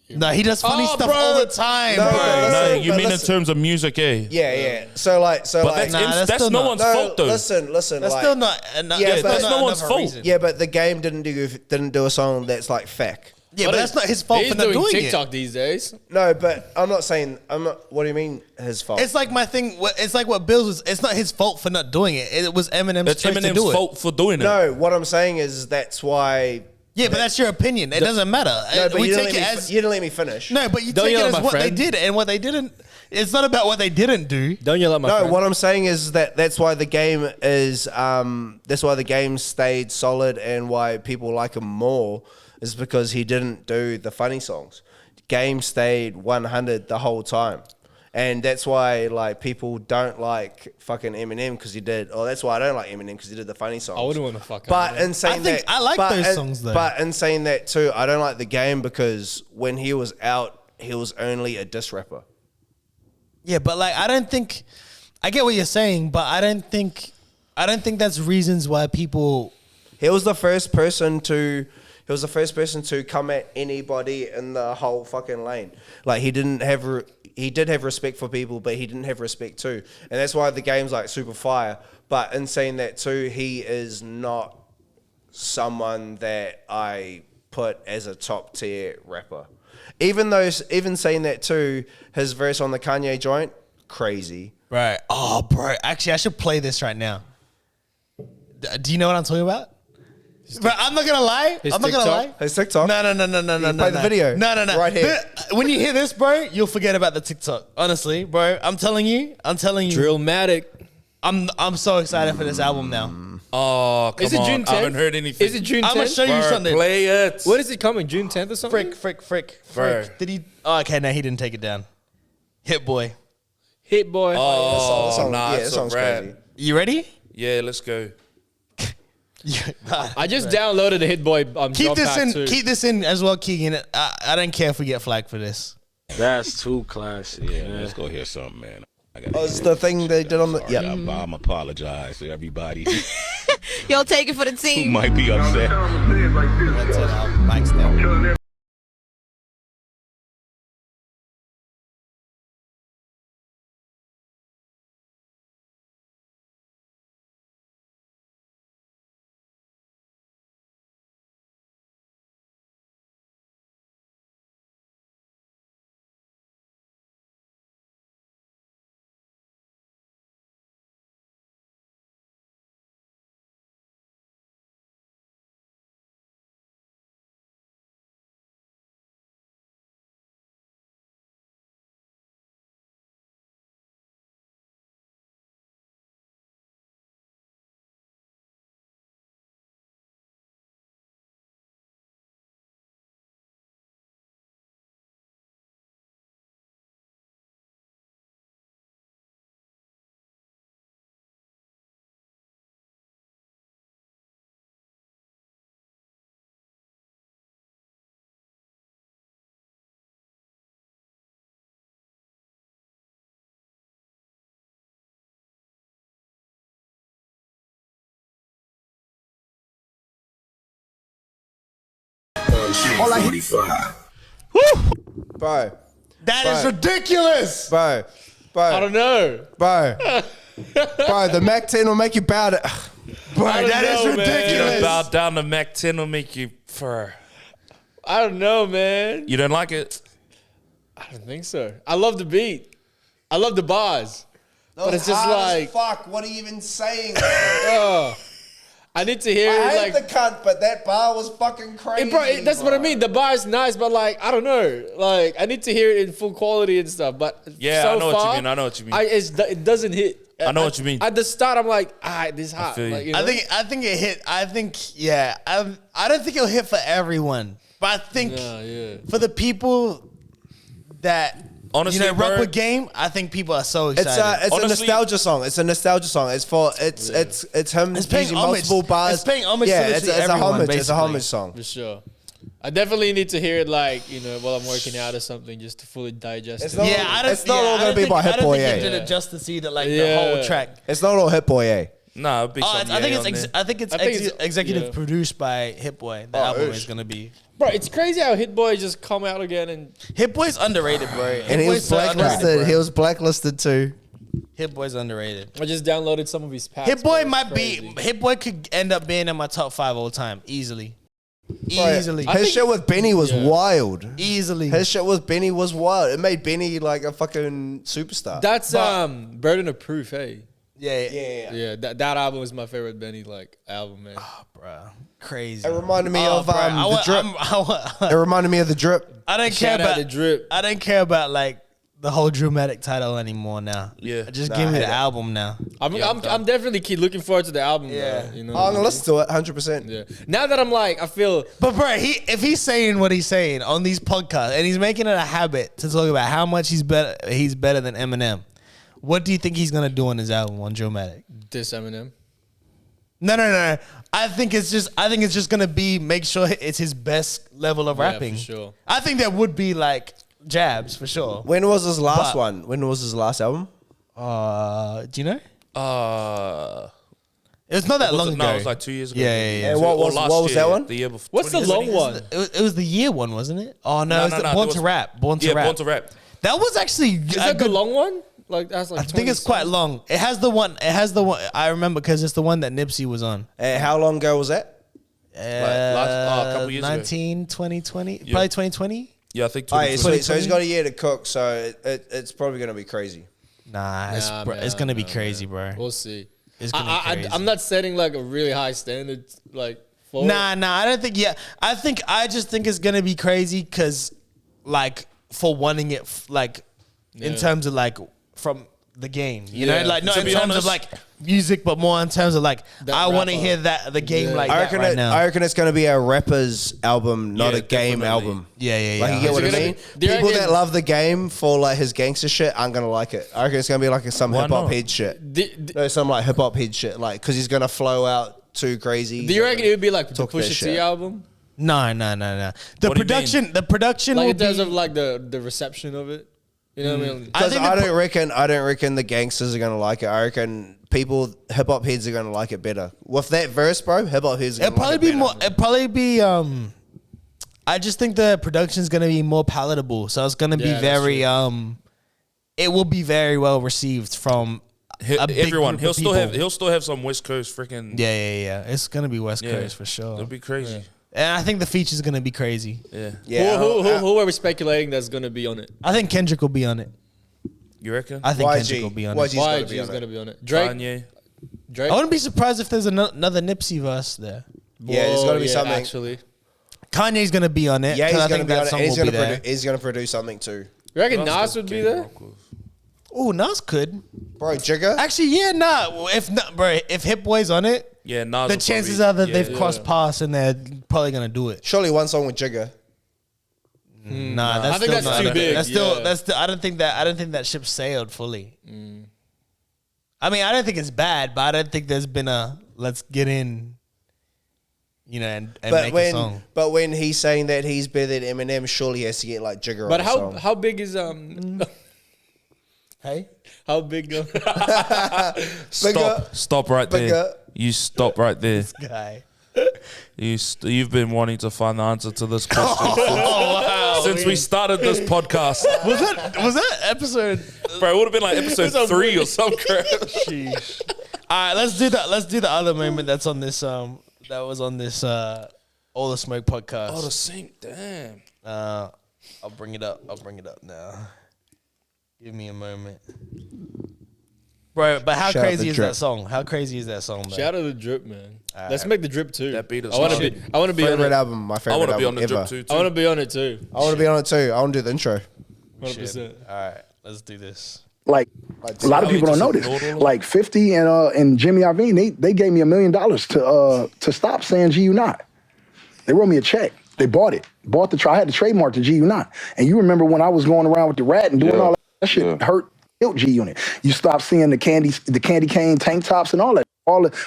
No, he does funny stuff all the time, No, bro. No, you but mean in listen. terms of music, eh? Yeah. So But like, that's that's still no not- one's fault though. Listen. That's like, still not. Yeah, but that's no one's fault. Reason. Yeah, but the Game didn't do a song that's like feck. Yeah, but that's not his fault He's for not doing TikTok it. these days. No, but I'm not. What do you mean his fault? It's like my thing. It's like what Bills was. It's not his fault for not doing it. It was Eminem's It's choice to Eminem's do it. fault for doing it. No, what I'm saying is that's why. Yeah, but that's your opinion. It doesn't matter. No, but We you take didn't, it let me, as you didn't let me finish. no, but you Don't take it yell at as my what they friend. did and what they didn't. It's not about what they didn't do. Don't yell at my No, friend. what I'm saying is that's why the Game is that's why the Game stayed solid and why people like him more is because he didn't do the funny songs. Game stayed 100 the whole time. And that's why like people don't like fucking Eminem because he did, or that's why I don't like Eminem because he did the funny songs. I wouldn't want to fuck. But Eminem. in saying I think that, I like but those in- songs, though. But in saying that too, I don't like the Game because when he was out, he was only a diss rapper. Yeah, but like I don't think I get what you're saying, but I don't think that's reasons why people. He was the first person to come at anybody in the whole fucking lane. Like he did have respect for people, but he didn't have respect too, and that's why the Game's like super fire. But in saying that too, he is not someone that I put as a top tier rapper. Even saying that too, his verse on the Kanye joint, crazy. Right. Oh, bro. Actually, I should play this right now. Do you know what I'm talking about? But I'm not gonna lie. His I'm not gonna lie. TikTok? His TikTok. No. play the video. No. Right here. When you hear this, bro, you'll forget about the TikTok. Honestly, bro, I'm telling you. Drillmatic. I'm so excited for this album now. Oh, come Is it on. June 10th? I haven't heard anything. Is it June 10th? I'm gonna show you Bro, something. play it. What is it coming? June 10th or something? Frick. Bro. Did he? Oh, okay, no, he didn't take it down. Hit boy. Hit Boy. Oh, That song- nah, yeah, it's that a song's rap. crazy. You ready? Yeah, let's go. I just downloaded the Hit Boy Keep drop this pack in. too. Keep this in as well, Keegan. I don't care if we get flagged for this. That's too classy. Yeah, let's go hear something, man. I got Oh, it's the thing they did on the I'm apologize to everybody Yo, take it for the who team. might be upset. Mike's down. bro. That is ridiculous. Bro. I don't know. Bro, the Mac 10 will make you bow to. Bro, that is know, man. ridiculous. You don't bow down to Mac 10 will make you fur. I don't know, man. You don't like it? I don't think so. I love the beat. I love the bars. But it's just like, fuck. What are you even saying? I need to hear I it hate like. the cunt, but that bar was fucking crazy. That's what I mean. The bar is nice, but like I don't know. Like I need to hear it in full quality and stuff. But Yeah, so I know what you far, mean. I know what you mean. It doesn't hit. I know what you mean. At the start, I'm like, this hot. feel you. Like, I think it hit. I don't think it'll hit for everyone, but I think Yeah. for the people that Honestly, you know, Rock bro, with Game. I think people are so It's excited. a Honestly- nostalgia song. It's a nostalgia song. It's for it's him It's paying using homage. multiple bars. It's paying homage to Yeah, literally it's a everyone, homage. It's a basically. homage song. For sure. I definitely need to hear it, like, you know, while I'm working out or something, just to fully digest It's it. not- Yeah, I don't. it's not all I gonna don't be think- by Hit I don't Boy, think eh? he did it justice either. Like the Yeah. whole track. It's not all Hit Boy, eh? Nah, it'd be Oh, some I think Ye it's on there. I think it's executive yeah. produced by Hit Boy. The Oh, album oosh. is gonna be. Bro, it's crazy how Hit Boy just come out again and Hit Boy's underrated, bro. And he was blacklisted. He was blacklisted too. Hit Boy's underrated. I just downloaded some of his packs. Hit Boy bro. might It's be. crazy. Hit Boy could end up being in my top 5 all time easily. Bro, Easily. His shit with Benny was Yeah. wild. Easily. His shit with Benny was wild. It made Benny like a fucking superstar. That's Burden of Proof, hey. Yeah. Yeah, that album is my favorite Benny like album, man. Bro. Crazy. It reminded me Oh, of bro, the drip. It reminded me of the drip. I don't care Shout out about the Drip. I don't care about like the whole Drillmatic title anymore now. Yeah. Just Nah, give I me hate the it. album now. I'm done. definitely keep looking forward to the album, Yeah. bro. You know, I'm gonna listen to it 100%. yeah. Now that I'm like, I feel But bro, if he's saying what he's saying on these podcasts and he's making it a habit to talk about how much he's better than Eminem, what do you think he's gonna do on his album on Drillmatic? this Eminem. No. I think it's just gonna be make sure it's his best level of Yeah, rapping. for sure. I think that would be like jabs for sure. When was his last But- one? When was his last album? Do you know? It was not that long ago. No, it was like 2 years ago. Yeah. And what was- Or last what was year, that one? The year before. What's the 2020? long one? It was the year one, wasn't it? Oh no, No, it's no, the no, Born there to was- Rap. Born to Yeah, Rap. Born to Rap. That was actually Is that the long one? Like that's like I think it's quite long. It has the one. I remember because it's the one that Nipsey was on. How long ago was that? a couple years ago. 2020, probably 2020. Yeah, I think Oh, yeah, 2020. so he's got a year to cook, so it's probably gonna be crazy. Nah, it's gonna be crazy, bro. We'll see. It's gonna be crazy. I'm not setting like a really high standard like for it. Nah, I don't think. Yeah, I just think it's gonna be crazy because, like, for wanting it, like, in terms of like from the game, you know, Yeah. like not To in be terms of honest- like music, but more in terms of like That I want to rapper. hear the game Yeah. like I that reckon right now. I reckon it's gonna be a rapper's album, not Yeah, a game definitely. album. yeah. Like you get what I Is it gonna mean? be- do you People reckon- that love the game for like his gangster shit aren't gonna like it. I reckon it's gonna be like some Why hip hop not? head shit. Do No, some like hip hop head shit, like because he's gonna flow out too crazy. you reckon it would be like the Talk that Pusha T shit. album? No. The What do you production, the production Like will in terms be. of like the reception of it. You know what I mean? Because think I the don't reckon the gangsters are gonna like it. I reckon hip hop heads are gonna like it better. With that verse, bro, hip hop heads are It'll gonna probably like be it more. better. It'll probably be. I just think the production's gonna be more palatable, so it's gonna be Yeah, that's very. It will be very well received from a big Everyone. group He'll of still people. have some West Coast freaking. Yeah. It's gonna be West Yeah. Coast for sure, It'll be crazy. and I think the feature's gonna be crazy. Yeah. Yeah, Who are we speculating that's gonna be on it? I think Kendrick will be on it. You reckon? I think YG. Kendrick will be on YG. it. Why gonna be is on gonna it. be on it? Drake. Kanye. Drake. I wouldn't be surprised if there's another Nipsey verse there. Yeah, there's gotta be something. Actually, Kanye's gonna be on it. Yeah, 'cause he's I gonna think be on that it. song and will be there. He's gonna produce something too, you reckon Nas would be there? Oh, Nas could. bro. Jigga. Actually, yeah, nah. If not, bro, if Hit Boy's on it, Yeah, Nas. the will chances probably- are that yeah, they've yeah. crossed paths and they're probably gonna do it. Surely one song with Jigga. Nah, that's I think still that's not, too big, That's still yeah. that's still, I don't think that ship sailed fully. I mean, I don't think it's bad, but I don't think there's been a let's get in, you know, and make a song. But when he's saying that he's better than Eminem, surely he has to get like Jigga But on the song. how big is Hey, how big? Stop right there. Bigger. You stop right there. guy. You've been wanting to find the answer to this question since we started this podcast. Was that episode? Bro, it would have been like episode 3 or some crap. Sheesh. All right, let's do that. Let's do the other moment that's on this. That was on this. All the Smoke podcast. Oh, the same. Damn. I'll bring it up. Now. Give me a moment. Bro, but how Shout out crazy the is Drip. that song? How crazy is that song, bro? Shout out to the Drip, man. Let's make the Drip too. That beat is I want to hard. be. I want to be on Favorite it. album, my I favorite want to album be on the ever. drip too. I want to be on it too. I want to be on it too. I want to do the intro. 100%. All right, let's do this. Like a lot of people don't know this. Like 50 and Jimmy Iovine, they gave me $1 million to stop saying G-Unot. They wrote me a check. They bought it. I had to trademark the G-Unot. And you remember when I was going around with the rat and doing all that shit hurt, killed G-Unit. You stopped seeing the candy cane tank tops and all that.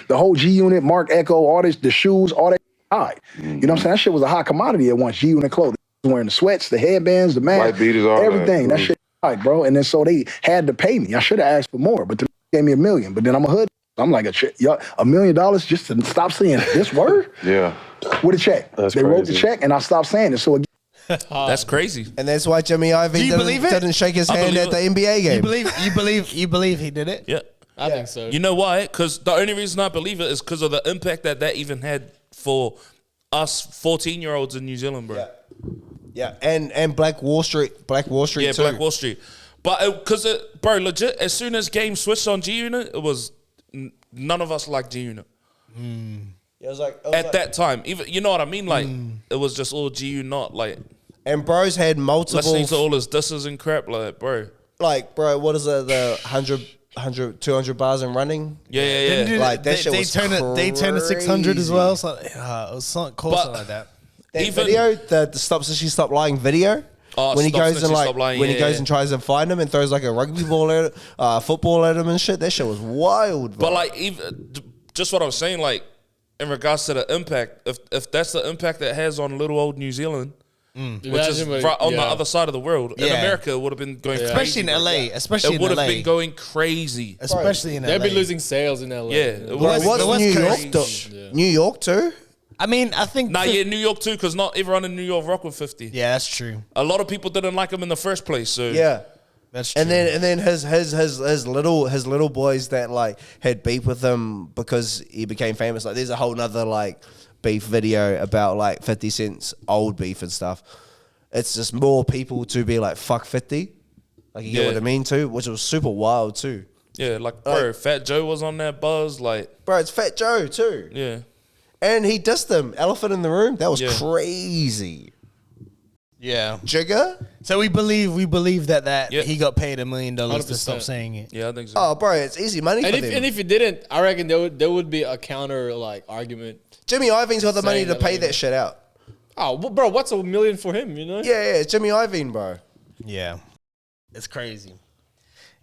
The whole G-Unit, Mark Echo, all this, the shoes, all that died. You know what I'm saying? That shit was a hot commodity at once. G-Unit clothing. Wearing the sweats, the headbands, the mask, white beaters, all everything. That shit died, bro. And then so they had to pay me. I should have asked for more, but they gave me $1 million. But then I'm a hood. I'm like, $1 million just to stop saying this word? Yeah. With a check. That's they crazy. wrote the check and I stopped saying it. So again, That's crazy. And that's why Jimmy Iovine didn't shake his hand at the NBA game. You believe he did it? Yeah. I think so. You know why? Because the only reason I believe it is because of the impact that even had for us 14-year-olds in New Zealand, bro. Yeah, and Black Wall Street too. Black Wall Street. But because, bro, legit, as soon as game switched on G-Unit, it was none of us liked G-Unit. It was like At that time, even you know what I mean? Like it was just all G-Unot, like. And bros had multiple. Listening to all his disses and crap, like, bro. Like, bro, what is it? The 100, 200 bars and running? Yeah. Like that shit was crazy. They turned to 600 as well. So it was something cool, something like that. That Even- video, the Stop So She Stop Lying video. Oh, when he Stop goes So and She Stop Lying, he yeah, goes yeah. and tries to find him and throws like a rugby ball at football at him and shit. That shit was wild. Bro. But like, even just what I was saying, like in regards to the impact, if that's the impact it has on little old New Zealand, which is Imagine right on the yeah. other side of the world, in Yeah. America, it would have been going crazy. Especially in LA. Especially It in would LA. have been going crazy. Especially in LA. They'd be losing sales in LA. Yeah, it Bro, was what's the West New Coast. York? Yeah. New York too? I mean, I think. Nah, yeah, New York too, because not everyone in New York rock with 50. Yeah, that's true. A lot of people didn't like him in the first place. So Yeah. That's true. And then his little boys that like had beef with him because he became famous. Like there's a whole nother like beef video about like 50 Cent's old beef and stuff. It's just more people to be like fuck 50. Like you get what I mean too, which was super wild too. yeah, like bro, Fat Joe was on that buzz, like Bro, it's Fat Joe too. yeah. And he dissed him. Elephant in the Room. That was Yeah. crazy. yeah. Jigger? So we believe that Yeah. he got paid $1 million to 100%. stop saying it. Yeah, I think so. Oh, bro, it's easy money And for if, them. and if you didn't, I reckon there would be a counter like argument. Jimmy Iovine's got the money Saying to that, pay like- that shit out. Oh, well, bro, what's $1 million for him? You know? Yeah, Jimmy Iovine, bro. Yeah. It's crazy.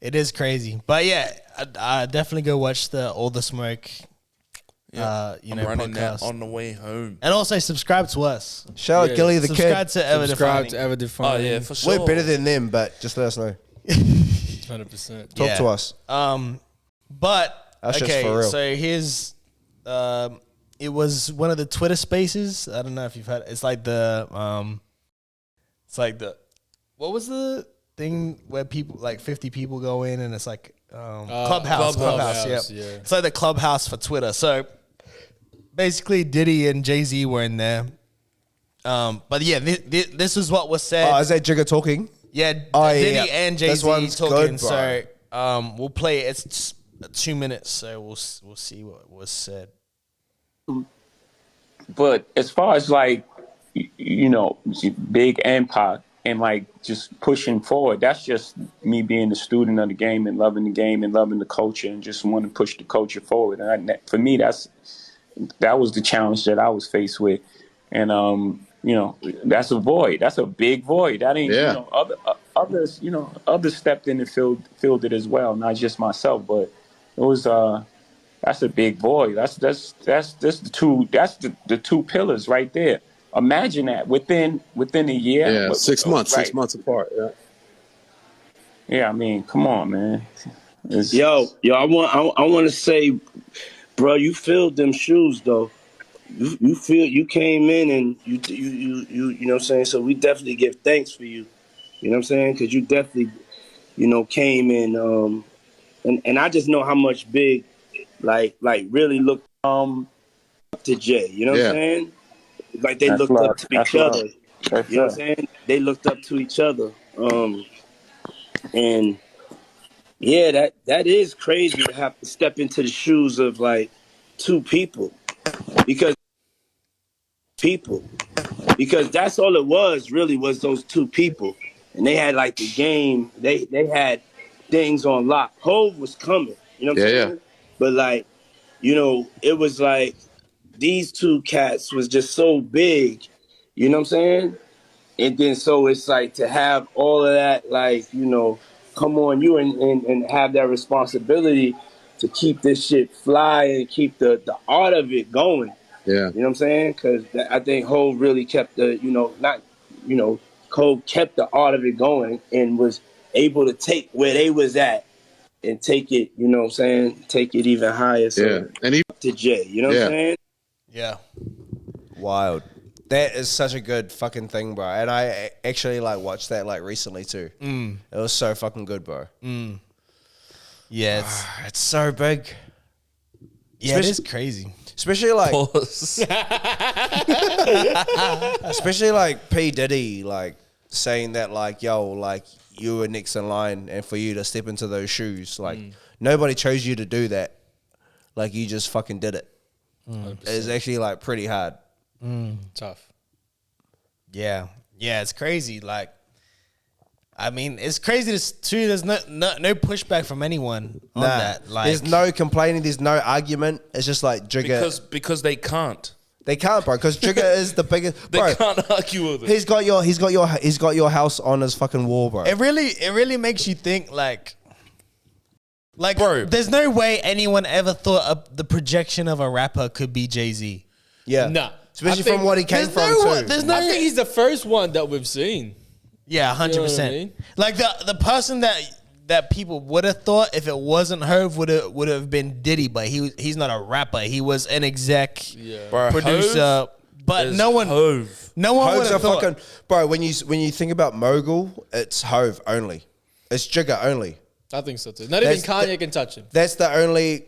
It is crazy. But yeah, I definitely go watch the All the Smoke I'm running that podcast. on the way home. And also subscribe to us. Shout out Yeah. Gilly the Subscribe Kid. to Ever Subscribe Defining. to Ever Oh Defining. yeah, for sure. We're better than them, but just let us know. 100%. Talk Yeah. to us. But That's just okay, for real. so here's it was one of the Twitter spaces. I don't know if you've had it's like the what was the thing where people like 50 people go in and it's like Clubhouse, yep. yeah. It's like the Clubhouse for Twitter. So basically Diddy and Jay-Z were in there. But yeah, this is what was said. Oh, is that Jigger talking? Yeah, Oh, yeah, Diddy yeah. and This Jay-Z one's talking. good, bro. So we'll play it. It's 2 minutes, so we'll see what was said. But as far as like, you know, Big and Pac and like just pushing forward, that's just me being a student of the game and loving the culture and just wanting to push the culture forward. And for me, that was the challenge that I was faced with. And, you know, that's a void. That's a big void. That ain't, you know, others stepped in and filled it as well, not just myself, but it was, that's a big void. That's the two pillars right there. Imagine that within a year. Yeah, 6 months, right. 6 months apart. Yeah. Yeah, I mean, come on, man. Yo, I want to say, bro, you filled them shoes though. You came in and you know what I'm saying. So we definitely give thanks for you. You know what I'm saying? Because you definitely, you know, came in. And I just know how much Big, like really looked to Jay. You know what I'm saying? Like they looked up to each other. You know what I'm saying? They looked up to each other. And yeah, that is crazy to have to step into the shoes of like two people because that's all it was really was those two people. And they had like the game, they had things on lock. Hove was coming, you know what I'm saying? But like, you know, it was like these two cats was just so big, You know what I'm saying? And then so it's like to have all of that, like, you know, come on you and have that responsibility to keep this shit fly and keep the art of it going. Yeah. You know what I'm saying? Because I think Hov really kept the, Hov kept the art of it going and was able to take where they was at and take it, you know what I'm saying? Take it even higher. So Yeah. And he to Jay, you know what I'm saying? Yeah. Wild. That is such a good fucking thing, bro. And I actually like watched that like recently too. It was so fucking good, bro. Yeah, It's so big. it is crazy. Especially like Pause. especially like P. Diddy like saying that like, yo, like you were next in line and for you to step into those shoes. Like nobody chose you to do that. Like you just fucking did it. It's actually like pretty hard. Tough. Yeah, it's crazy. Like, I mean, it's crazy too. There's no pushback from anyone on that. Like, there's no complaining. There's no argument. It's just like Jigga. Because they can't. They can't, bro. Because Jigga is the biggest. They Bro, can't argue with it. he's got your house on his fucking wall, bro. It really makes you think. Like, Bro. there's no way anyone ever thought the projection of a rapper could be Jay-Z. Yeah, Nah. especially I think from what he came there's from no- too. there's no- I think he's the first one that we've seen. Yeah, 100%. You know what I mean? Like the person that people would have thought if it wasn't Hov would have been Diddy, but he's not a rapper. He was an exec, Bro, producer. Hov But is no one Hov. would Hov's a have thought. fucking bro. When you think about mogul, it's Hov only. It's Jigga only. I think so too. Not even That's Kanye can touch him. That's the only.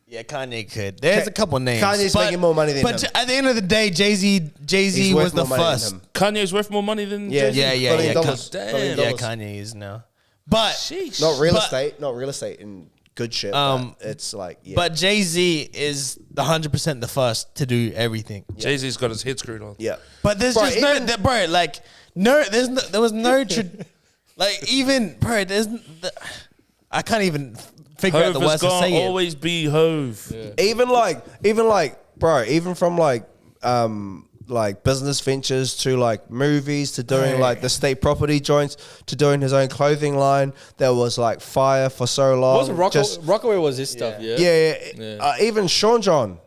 Yeah, Kanye could. There's a couple names. Kanye's making more money than him. But at the end of the day, Jay-Z He's was worth the more money than first. him. Kanye's worth more money than Yeah, Jay-Z? Yeah. $1 billion. Damn. Yeah, Kanye is now. But Sheesh. Not real But- estate, not real estate and good shit. Um, but it's like, yeah. but Jay-Z is 100% the first to do everything. Jay-Z's got his head screwed on. yeah. But there's Bro, just even- there was no like even bro. I can't even figure out Hov the is words to gonna say it. always be Hov. even bro, even from like business ventures to like movies to doing like the state property joints to doing his own clothing line that was like fire for so long. Wasn't Rockaway was his stuff, yeah? Yeah. Even Sean John.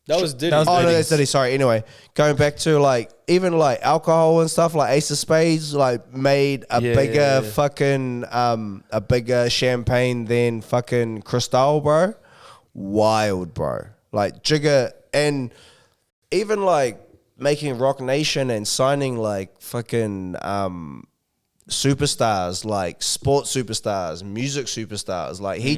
That was Diddy. That was Oh no, Diddy's. that's Diddy. Sorry. Anyway, going back to like even like alcohol and stuff, like Ace of Spades, like made a bigger fucking a bigger champagne than fucking Cristal, bro. Wild, bro. Like Jigga and even like making Rock Nation and signing like fucking superstars, like sports superstars, music superstars. Like he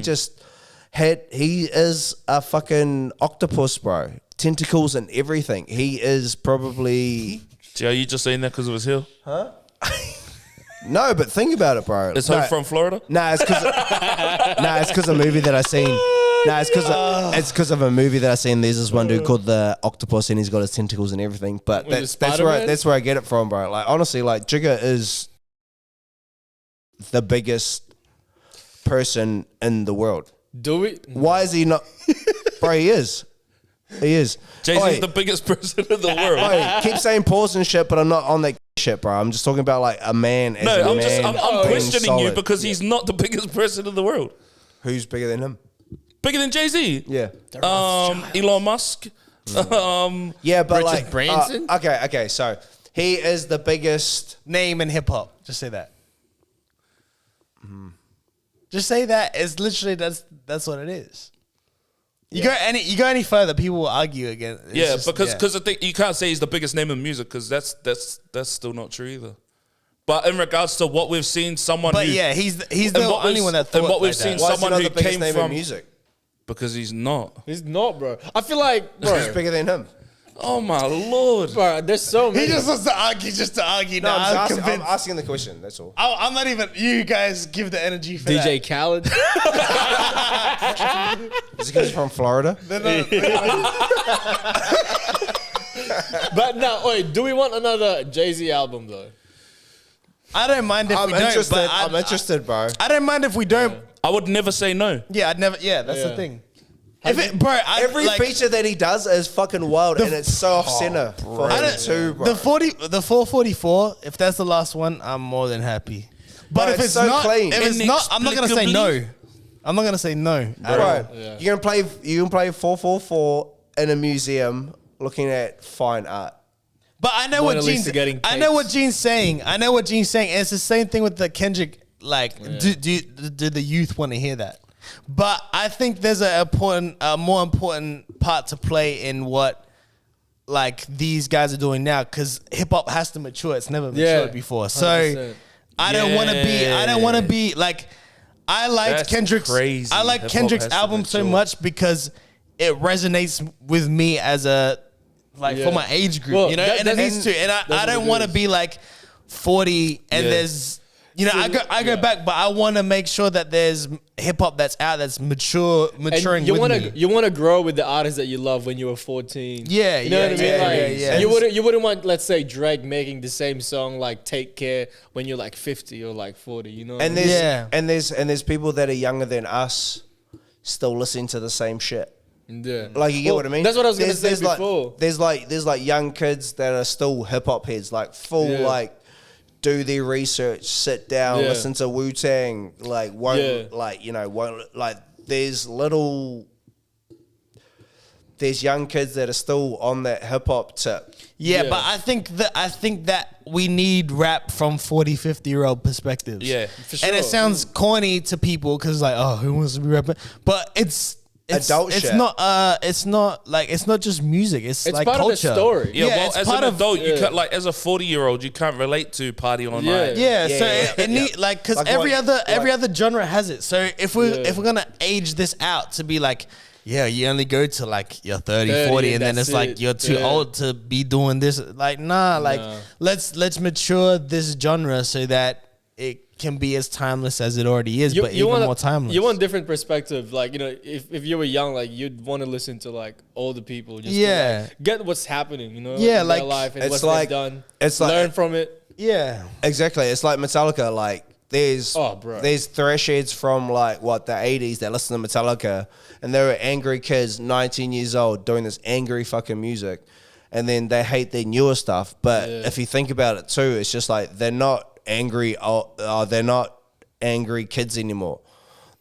is a fucking octopus, bro. Tentacles and everything. He is probably Gee, are you just saying that because of his heel? no, but think about it, bro. Is Hov from Florida? Nah, it's because of a movie that I seen. Nah, it's because of a movie that I seen. There's this one dude called the Octopus, and he's got his tentacles and everything. But Was it that's Spider-Man? where I get it from, bro. Like honestly, like Jigga is the biggest person in the world. Do it. Why is he not? Bro, he is. He is. Jay-Z's Oi, the biggest person in the world. oi, keep saying pause and shit, but I'm not on that shit, bro. I'm just talking about like a man. As No, a I'm man I'm being questioning you solid. because he's not the biggest person in the world. Who's bigger than him? Bigger than Jay-Z. Yeah. Elon Musk. Yeah, but Richard like Branson? okay. So he is the biggest. Name in hip hop. Just say that. Just say that. It's literally that's what it is. You go any further, people will argue again. It's Yeah, just- because I think you can't say he's the biggest name in music because that's still not true either. But in regards to what we've seen, someone But who, yeah, he's the and what only we've- one that thought and what we've like seen, that. Why is he someone not who the biggest came name from in music? because he's not. He's not, bro. I feel like, Who's bro, bigger than him? Oh my lord! bro, there's so many. He just wants to argue just to argue. No, Now I'm I'm convinced. asking the question. That's all. I'm not even. You guys give the energy for DJ Khaled. Is it because he's from Florida? But no, wait, do we want another Jay-Z album though? I don't mind if I'm we don't. interested. But I'm interested, bro. I don't mind if we don't. I would never say no. Yeah, I'd never. Yeah, that's Yeah. the thing. Every feature that he does is fucking wild, and it's so off center for him too, bro. The 444, if that's the last one, I'm more than happy. But Bro, if it's so not, clean. if it's not, I'm not gonna say no. I'm not gonna say no. Bro, you can play 444 in a museum looking at fine art. But I know what Gene's saying. I know what Gene's saying. And it's the same thing with the Kendrick. Like, do the youth want to hear that? But I think there's a more important part to play in what like these guys are doing now, because hip hop has to mature. It's never matured before. So 100%. I don't want to be like. I liked Kendrick's. Crazy. I like Kendrick's album so much because it resonates with me as a for my age group. Well, you know, and it needs to. And I don't want to be like 40 and there's. You know, I go back, but I want to make sure that there's hip hop that's out, that's maturing with me. You want to grow with the artists that you love when you were 14. Yeah, you know what I mean. Yeah. You wouldn't want, let's say, Drake making the same song like "Take Care" when you're like 50 or like 40. You know. And there's people that are younger than us still listening to the same shit. Yeah. Like, you get what I mean? That's what I was gonna say before. There's like young kids that are still hip hop heads, like full like. Do their research, sit down, listen to Wu-Tang, like there's young kids that are still on that hip hop tip. Yeah, but I think that we need rap from 40, 50-year-old perspectives. Yeah, for And it sounds corny to people because like, oh, who wants to be rapping? But it's adult shit. It's not just music. It's like part culture. of the story. Yeah, well, as an adult, you can't, like as a 40-year-old, you can't relate to Party All Night. Because every other genre has it. So if we're gonna age this out to be like, yeah, you only go to like you're 30, 40, and then it's like you're too old to be doing this. Like, let's mature this genre so that it can be as timeless as it already is, but even more timeless. You want different perspective. Like, you know, if you were young, like you'd want to listen to like older people just to, like, get what's happening, you know, in their life and what they've done. It's learn from it. Yeah. Exactly. It's like Metallica, like there's thrash heads from like the 80s that listen to Metallica, and they were angry kids, 19 years old, doing this angry fucking music, and then they hate their newer stuff. But if you think about it too, it's just like they're not angry. They're not angry kids anymore.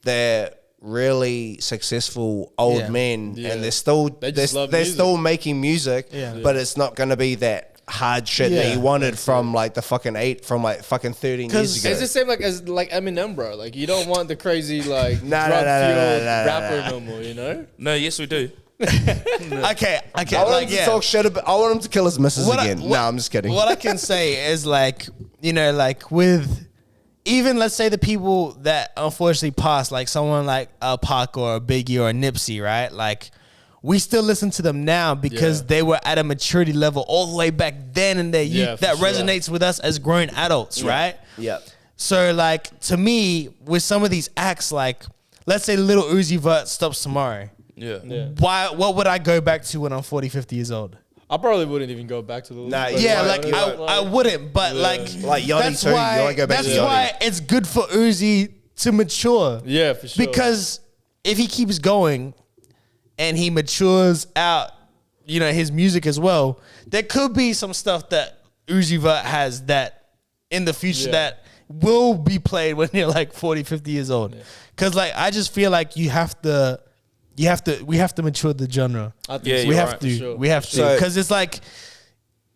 They're really successful old men, and they're still making music. But it's not going to be that hard shit that you wanted from like the fucking 13 years ago. It's the same like Eminem, bro. Like, you don't want the crazy like drug-fueled rapper no more, you know? No, yes we do. Okay. I want him to talk shit about. I want him to kill his missus again. No, I'm just kidding. What I can say is like, you know, like with even let's say the people that unfortunately passed, like someone like a Pac or a Biggie or a Nipsey, right? Like, we still listen to them now because they were at a maturity level all the way back then in their youth that resonates with us as grown adults, right? Yeah. So like, to me, with some of these acts, like let's say Lil Uzi Vert stops tomorrow. Yeah. What would I go back to when I'm 40, 50 years old? I probably wouldn't even go back to the I wouldn't, but like Yachty too. You want to go back to Yachty. That's why it's good for Uzi to mature. Yeah, for sure. Because if he keeps going and he matures out, you know, his music as well, there could be some stuff that Uzi Vert has that in the future that will be played when you're like 40, 50 years old. Because like, I just feel like we have to mature the genre. We have to, because it's like,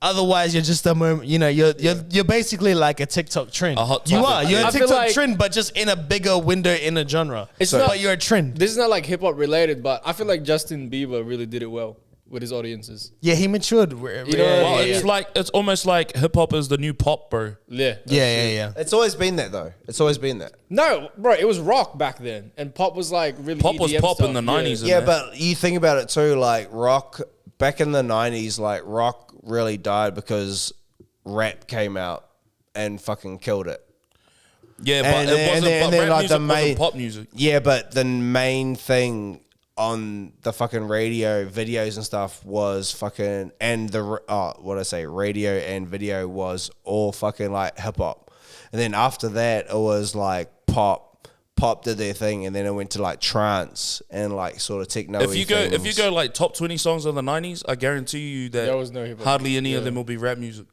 otherwise you're just a moment. You know, you're basically like a TikTok trend. You're a TikTok trend, but just in a bigger window in a genre. But you're a trend. This is not like hip hop related, but I feel like Justin Bieber really did it well with his audiences. Yeah, he matured. It's almost like hip hop is the new pop, bro. Yeah. It's always been that though. It's always been that. No, bro, it was rock back then, and pop was like really. Pop was EDM pop stuff. in the 90s. Yeah, but you think about it too, like rock back in the 90s, like rock really died because rap came out and fucking killed it. Yeah, but rap music wasn't pop music. Yeah, but the main thing on the fucking radio videos and stuff was fucking, and radio and video was all fucking like hip hop. And then after that, it was like pop, pop did their thing, and then it went to like trance and like sort of techno. If you go like top 20 songs of the 90s, I guarantee you that There was no hip-hop. hardly any of them will be rap music.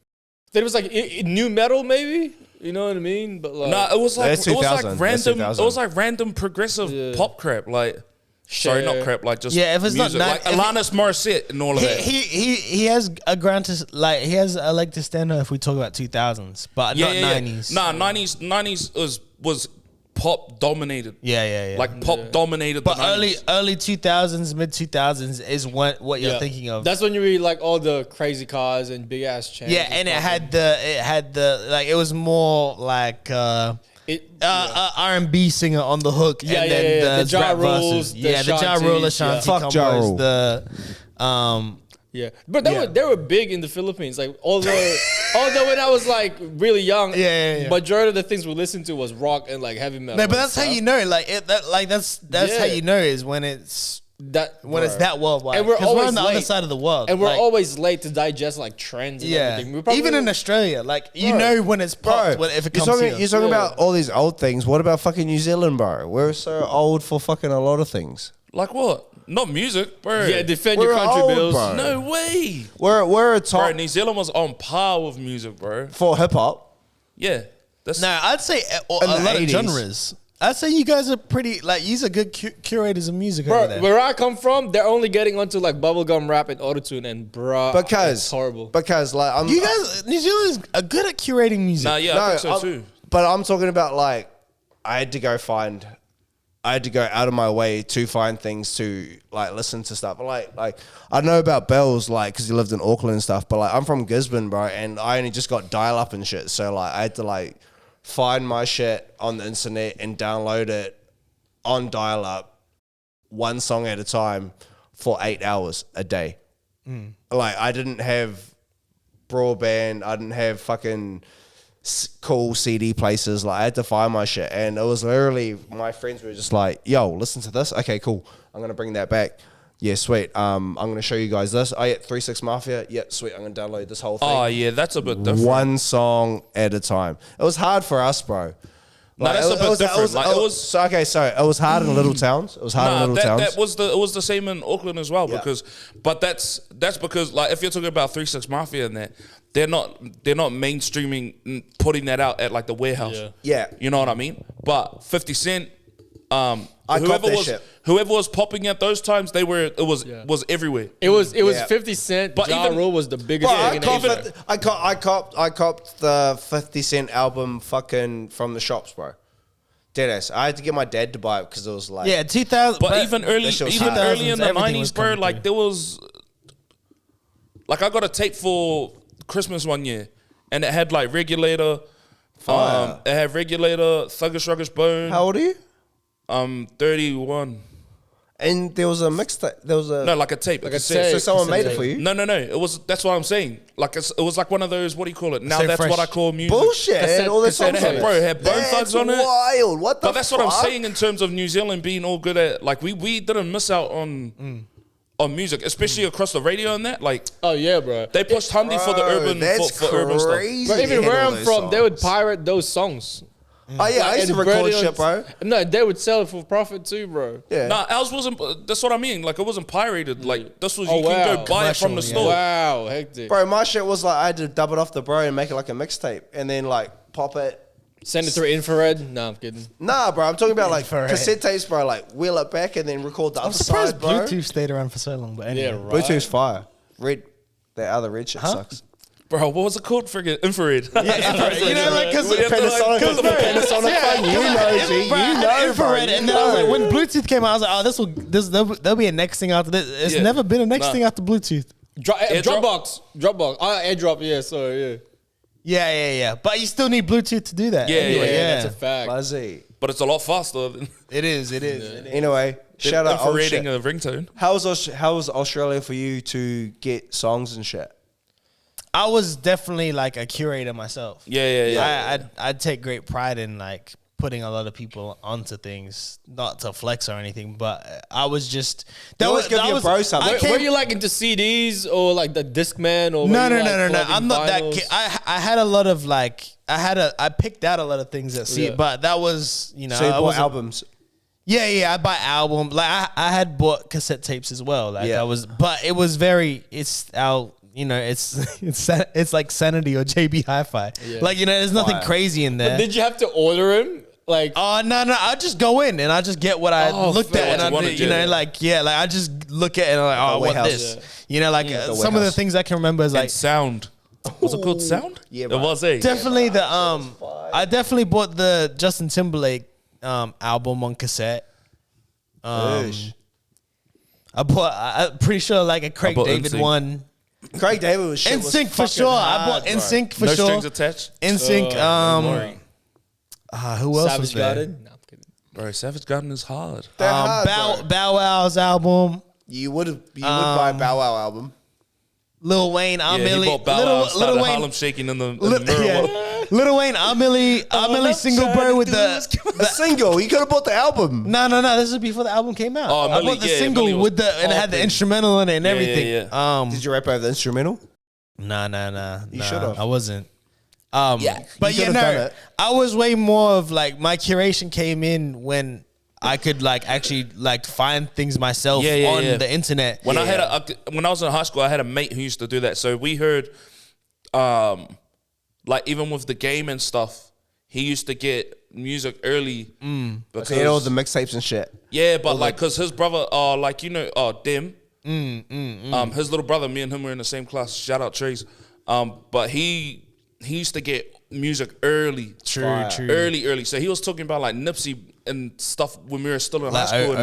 Then it was like new metal, maybe. You know what I mean? But like, Nah, it was like That's 2000. That's random. 2000. It was like random progressive pop crap. Like, sorry, not crap. Like just if it's music. not like Alanis Morissette and all of that. he has a ground to like he has a leg to stand on if we talk about 2000s, but not 90s. Nah, 90s was pop dominated. Yeah. Like pop dominated. But the 90s. early 2000s, mid 2000s is what you're thinking of. That's when you read like all the crazy cars and big ass chains. Yeah, and it had the like it was more like R&B singer on the hook, Yeah, and yeah, then yeah. the Ja rap Rules, verses. the Yeah, the Ja Shanties, Rule, yeah. Ashanti Fuck Ja combos, Rule. the Yeah, but they were big in the Philippines. Like although when I was like really young, majority of the things we listened to was rock and like heavy metal. No, but that's how you know. That's how you know is when it's it's that worldwide. And we're 'Cause always on the late. other side of the world, and we're like, always late to digest like trends. And everything. We probably even in Australia, like you know when it's popped if it comes here. You're talking about all these old things. What about fucking New Zealand, bro? We're so old for fucking a lot of things. Like what? Not music, bro. Yeah, defend your We're country old, bills. bro. No way. We're a top Bro, New Zealand was on par with music, bro. for hip hop. Yeah. That's No, I'd say a In the lot 80s. of genres. I'd say you guys are pretty like you're good curators of music over Bro, there. where I come from, they're only getting onto like bubblegum rap and autotune, and bro, it's horrible. Because like You guys, New Zealanders are good at curating music. Nah, yeah, I think so too. But I'm talking about like I had to go out of my way to find things to like listen to stuff. Like I know about Bells, like because he lived in Auckland and stuff. But like I'm from Gisborne, bro, and I only just got dial up and shit. So like I had to like find my shit on the internet and download it on dial up, one song at a time for 8 hours a day. Like I didn't have broadband. I didn't have fucking cool CD places. Like I had to find my shit, and it was literally my friends were just like, "Yo, listen to this. Okay, cool. I'm gonna bring that back. Yeah, sweet. I'm gonna show you guys this. Oh yeah, 3-6 Mafia. Yeah, sweet. I'm gonna download this whole thing. Oh, yeah, that's a bit different. One song at a time. It was hard for us, bro. No, that's a bit different. Like, it was so okay. So it was hard in little towns. It was hard in little towns. It was the same in Auckland as well but that's because like if you're talking about 3-6 Mafia and that they're not mainstreaming putting that out at like the warehouse. Yeah. You know what I mean? But 50 Cent, I caught that shit. whoever was popping at those times, was everywhere. It was 50 Cent, but Ja Rule was the biggest Bro, thing in Asia. I copped the 50 Cent album fucking from the shops, bro. Deadass. I had to get my dad to buy it because it was like 2000. But even early that shit was in the everything was 90s, bro, coming like through. there was like I got a tape for Christmas one year and it had like Regulator, it had Regulator, Thuggish Ruggish Bone. How old are you? 31. And there was a mixtape. There was a Like a tape. Like a so cassette. someone made it for you. No. That's what I'm saying. Like it was like one of those. What do you call it? Now Cassette that's fresh. what I call music. Bullshit. Cassette- And all the cassette songs And it on had, it. bro, it had Bone Thugs on it. Wild. What the But that's what I'm fuck? saying in terms of New Zealand being all good at. Like we didn't miss out on music, especially across the radio and that. Like Oh yeah, bro. they pushed Hundy for the urban That's for urban stuff. crazy. But even They had where all I'm those from, they would songs. pirate those songs. Oh yeah, I used to and record burn it shit, on- bro. No, they would sell it for profit too, bro. Yeah. Nah, ours wasn't. That's what I mean. Like it wasn't pirated. Like this was Oh, you can wow. go buy it from the Commercial, store. Wow, hectic. Bro, my shit was like I had to dub it off the bro and make it like a mixtape and then like pop it. Send it through infrared. No, I'm kidding. Nah, bro, I'm talking about like Infrared. cassette tapes, bro. Like wheel it back and then record the I'm other surprised side, bro. Bluetooth stayed around for so long. But anyway. Yeah, right. Bluetooth's fire. Red, that other red shit sucks. Bro, what was it called? Friggin' infrared. Yeah, you know, like because Panasonic, Panasonic phone. You know, G. You know, infrared, bro. and then I was like, when Bluetooth came out, I was like, oh, there'll be a next thing after this. It's Yeah. never been a next Nah. thing after Bluetooth. Dropbox. AirDrop. Yeah. Sorry. Yeah. Yeah. But you still need Bluetooth to do that. Yeah, Anyway, That's a fact. Buzzy. But it's a lot faster than It is. Anyway, shout out old shit. infrareding a ringtone. How was Australia for you to get songs and shit? I was definitely like a curator myself. Yeah. I'd take great pride in like putting a lot of people onto things, not to flex or anything, but I was just Were you like into CDs or like the Discman or no. like I'm not that vinyls? kid. I had a lot of like I picked out a lot of things that but that was So you bought albums. Yeah, I buy album. Like I had bought cassette tapes as well. Like but it was it's like Sanity or JB Hi-Fi. Yeah. Like, there's nothing crazy in there. But did you have to order them? Like, oh no, I just go in and I just get what I looked at, and I just look at it and I'm like, I want this. Yeah. Some of the things I can remember is like Sound. Was it called Sound? Yeah, it was a definitely I definitely bought the Justin Timberlake album on cassette. I'm pretty sure like a Craig David NSYNC. one. Craig David was shit. NSYNC for sure. I bought NSYNC for no sure. strings attached. NSYNC. Who else Savage was there? Garden? No, I'm kidding. Bro, Savage Garden is hard. Bow Wow's album. You would buy a Bow Wow album. Lil Wayne, I'm He Millie. bought Bow Wow, started Lil Wayne, Harlem shaking in the mirror. Lil Wayne, I'm Millie single bro with The single. You could have bought the album. No. This is before the album came out. Oh, I bought the single Millie with and it had the instrumental in it and everything. Yeah. Did you rap over the instrumental? Nah. You should have. I wasn't. But you done it. I was way more of like my curation came in when I could like actually like find things myself on the internet. When when I was in high school, I had a mate who used to do that. So we heard, like even with the game and stuff, he used to get music early because He had all the mixtapes and shit. Yeah, but like because his brother, Dim, his little brother, me and him were in the same class. Shout out Trace. But he used to get music early. True. Early. So he was talking about like Nipsey and stuff when we were still in high school.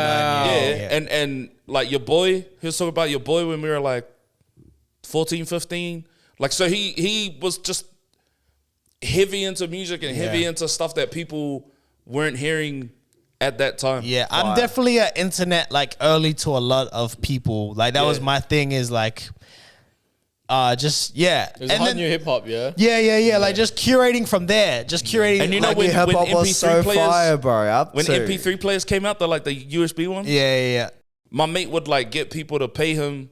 And like your boy, he was talking about your boy when we were like 14, 15. Like, so he was just heavy into music and heavy into stuff that people weren't hearing at that time. Yeah, I'm definitely an internet like early to a lot of people. Like that was my thing is like There's a hot new hip hop, Yeah. Like just curating from there. Just curating. And you know Like when hip hop was MP3 so players, fire, bro. when MP3 players came out, the USB ones. Yeah. My mate would like get people to pay him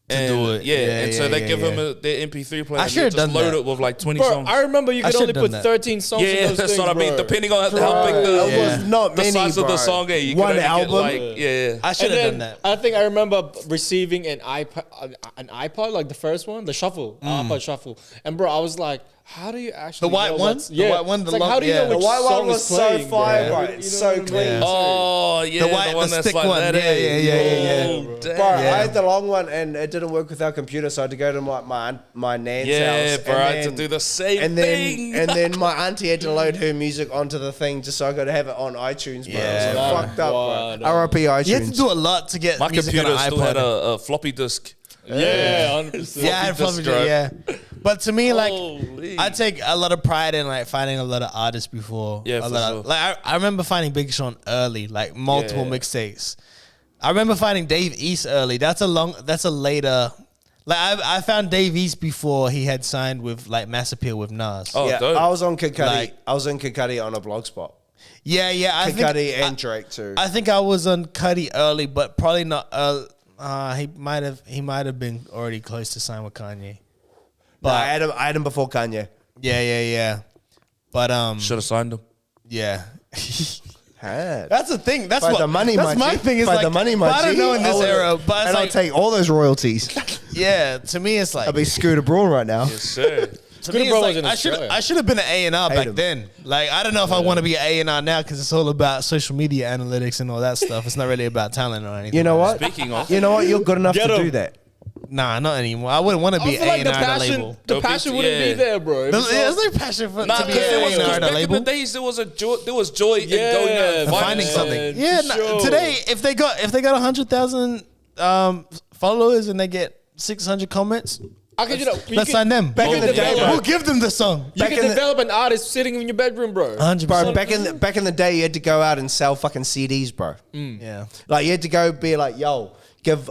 To do it. So they give him their MP3 player. I should have done load that. it with like 20 Bro, songs. I remember you could only should've put done that. 13 songs in Yeah, those that's things, what I mean. bro. Depending on how big It was not the many, size of the bro. song, you One could only album? get like I should And have then done that. I think I remember receiving an iPod, like the first one, the shuffle, iPod shuffle. And bro, I was like, how do you actually The white know one? what's- The Yeah, white one, It's the like, how do you know yeah. which The white song one was is so playing, fire, bro? bro. You It's know so what I mean? clean. Oh yeah, The white, the one the that's stick like one. that. Yeah. Oh, damn. Bro, I had the long one and it didn't work with our computer, so I had to go to my nan's house. Yeah, bro, I had to and do the same and thing. then my auntie had to load her music onto the thing just so I could have it on iTunes, bro. Yeah, It was like, fucked up, wow, bro. RIP iTunes. You had to do a lot to get My music computer on an still iPod. had a floppy disk. Yeah, 100%. Yeah, I had floppy floppy disk disk, drive. yeah. But to me, like, Holy. I take a lot of pride in like finding a lot of artists before. Yeah, a for lot sure. of, like I remember finding Big Sean early, like multiple Yeah. mixtapes. I remember finding Dave East early. That's a later. Like I found Dave East before he had signed with like Mass Appeal with Nas. Oh, Yeah, dope. I was on Kid Cudi. Like- I was on Kid Cudi on a blog spot. Yeah. I Kid think Cudi and Drake too. I think I was on Cudi early, but probably not. He might have been already close to sign with Kanye. But I had him before Kanye. Yeah. But Should have signed him. yeah. Had. That's the thing. That's By what the money, That's my my G. thing. Is By like the money, my but I don't G. know in this I would- era, but it's And I'll like, take all those royalties. yeah. To me, it's like I'll be Scooter Braun right now. Yes, sir. to me, Scooter it's Braun like was in Australia. I should have been an A&R back him. then. Like I don't know if I want to be an A&R now because it's all about social media analytics and all that stuff. It's not really about talent or anything. You know what? Speaking of, You know what? You're good enough Get to him. do that. Nah, not anymore. I wouldn't want to I be feel like A&R the at a passion, label. the passion wouldn't be there, bro. There's no passion for nah, to be because an there was A&R at a back in the label. days there was joy in Yeah, going out and And finding finding something. something. Yeah, for sure. today if they got 100,000 followers and they get 600 comments, let's sign them. Back in the day, bro. We'll give them the song. You Back can in the- develop an artist sitting in your bedroom, bro. 100%. Bro, back in the day, you had to go out and sell fucking CDs, bro. Yeah. Like you had to go be like, yo, give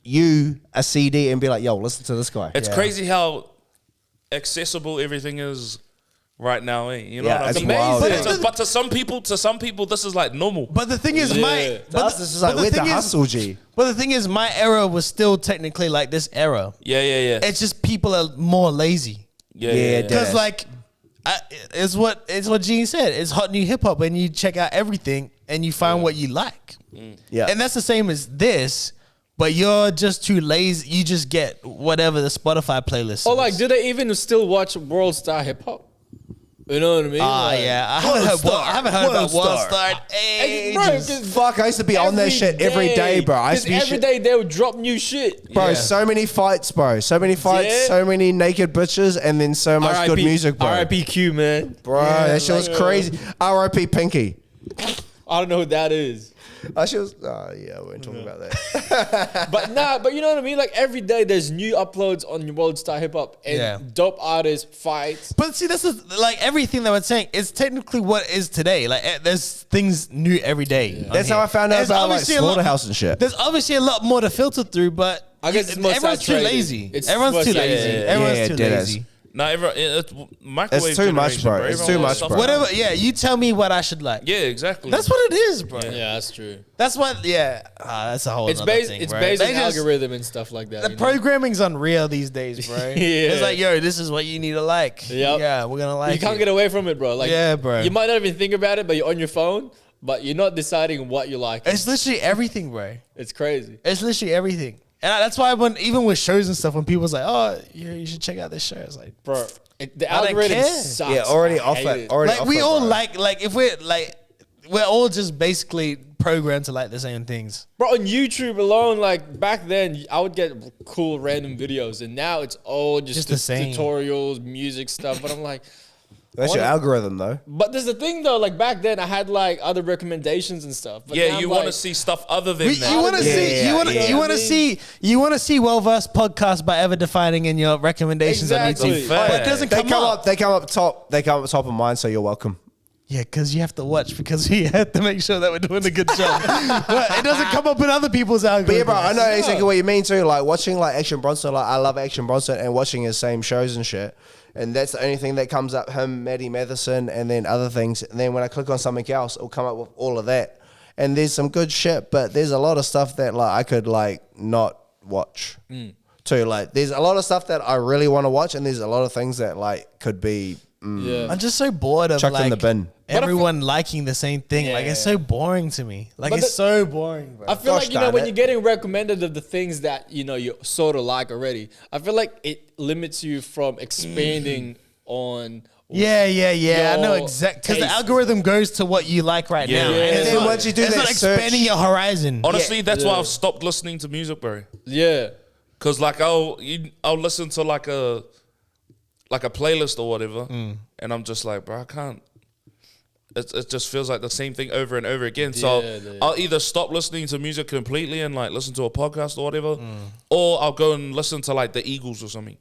you a CD and be like, yo, listen to this guy. It's crazy how accessible everything is right now, you know Yeah, what I it's mean? wild. But to some people, this is like normal. But the thing is, This is like, where's the hustle, G? But the thing is, my era was still technically like this era. Yeah. It's just people are more lazy. Yeah. Because like, it's what Gene said. It's hot new hip hop, and you check out everything and you find what you like. Yeah, and that's the same as this. But you're just too lazy. You just get whatever the Spotify playlist. Or like, do they even still watch World Star Hip Hop? You know what I mean? Yeah. I haven't heard about World Star in ages. Fuck, I used to be on that shit every day, bro. I used to be every day they would drop new shit. Bro, so many fights, bro. So many fights, so many naked bitches, and then so much good music, bro. R.I.P. Q, man. Bro, that shit was crazy. R.I.P. Pinky. I don't know who that is. That shit was, yeah, we ain't talking about that. But you know what I mean? Like every day there's new uploads on World Star Hip Hop and dope artists, fights. But see, this is like everything that we're saying. It's technically what is today. Like there's things new every day. That's how I found out about like Slaughterhouse and shit. There's obviously a lot more to filter through, but I guess it's more everyone's too saturated. lazy. It's Everyone's too lazy. saturated. Everyone's too lazy. No, it's microwave. It's too much, generation, bro. It's too much, bro. Whatever. Yeah, you tell me what I should like. Yeah, exactly. That's what it is, bro. Yeah, that's true. That's what. Yeah, that's a whole. It's nother based. thing, It's bro. based on They just- algorithm and stuff like that. The programming's unreal these days, bro. It's like, yo, this is what you need to like. Yep. Yeah, we're gonna like. You can't get away from it, bro. Like, Yeah, bro. You might not even think about it, but you're on your phone, but you're not deciding what you like. It's literally everything, bro. It's crazy. It's literally everything, and that's why even with shows and stuff, when people's like, "Oh, you should check out this show," it's like, Bro, the I don't algorithm care. sucks. Yeah, already I off hate it. it. Already like off we it, all bro. like if we're all just basically programmed to like the same things. Bro, on YouTube alone, like back then, I would get cool random videos, and now it's all just the same. tutorials, music stuff. But I'm like, That's your algorithm, though. but there's the thing though. Like back then, I had like other recommendations and stuff. But Yeah, now you I'm want to like, see stuff other than that. You want to see yeah, you want to yeah. you want to see you want to see well-versed podcasts by ever defining in your recommendations Exactly. on YouTube. Fair. But it doesn't They come up. They come up top. They come up top of mine. So you're welcome. Yeah, because you have to watch because we have to make sure that we're doing a good job. But it doesn't come up in other people's algorithms. But yeah, bro, I know exactly what you mean too. Like watching like Action Bronson. Like I love Action Bronson and watching his same shows and shit. And that's the only thing that comes up. Him, Maddie Matheson, and then other things. And then when I click on something else, it'll come up with all of that. And there's some good shit, but there's a lot of stuff that like I could like not watch. Too like there's a lot of stuff that I really want to watch, and there's a lot of things that like could be. yeah. I'm just so bored of Chucked in like the bin. everyone liking the same thing. Like it's so boring to me. Like it's so boring, bro. I feel Gosh like, you know, darn when it. you're getting recommended of the things that, you know, you sort of like already, I feel like it limits you from expanding on. Yeah. I know your exactly because the taste. algorithm goes to what you like right Yeah. now. Yeah. And And it's then not, once you do it's that not expanding search- your horizon. Honestly, that's why Yeah. I've stopped listening to music, bro. Yeah. Cause like I'll listen to like a playlist or whatever, and I'm just like, bro, I can't. It just feels like the same thing over and over again. So Yeah. I'll either stop listening to music completely and like listen to a podcast or whatever, or I'll go and listen to like the Eagles or something.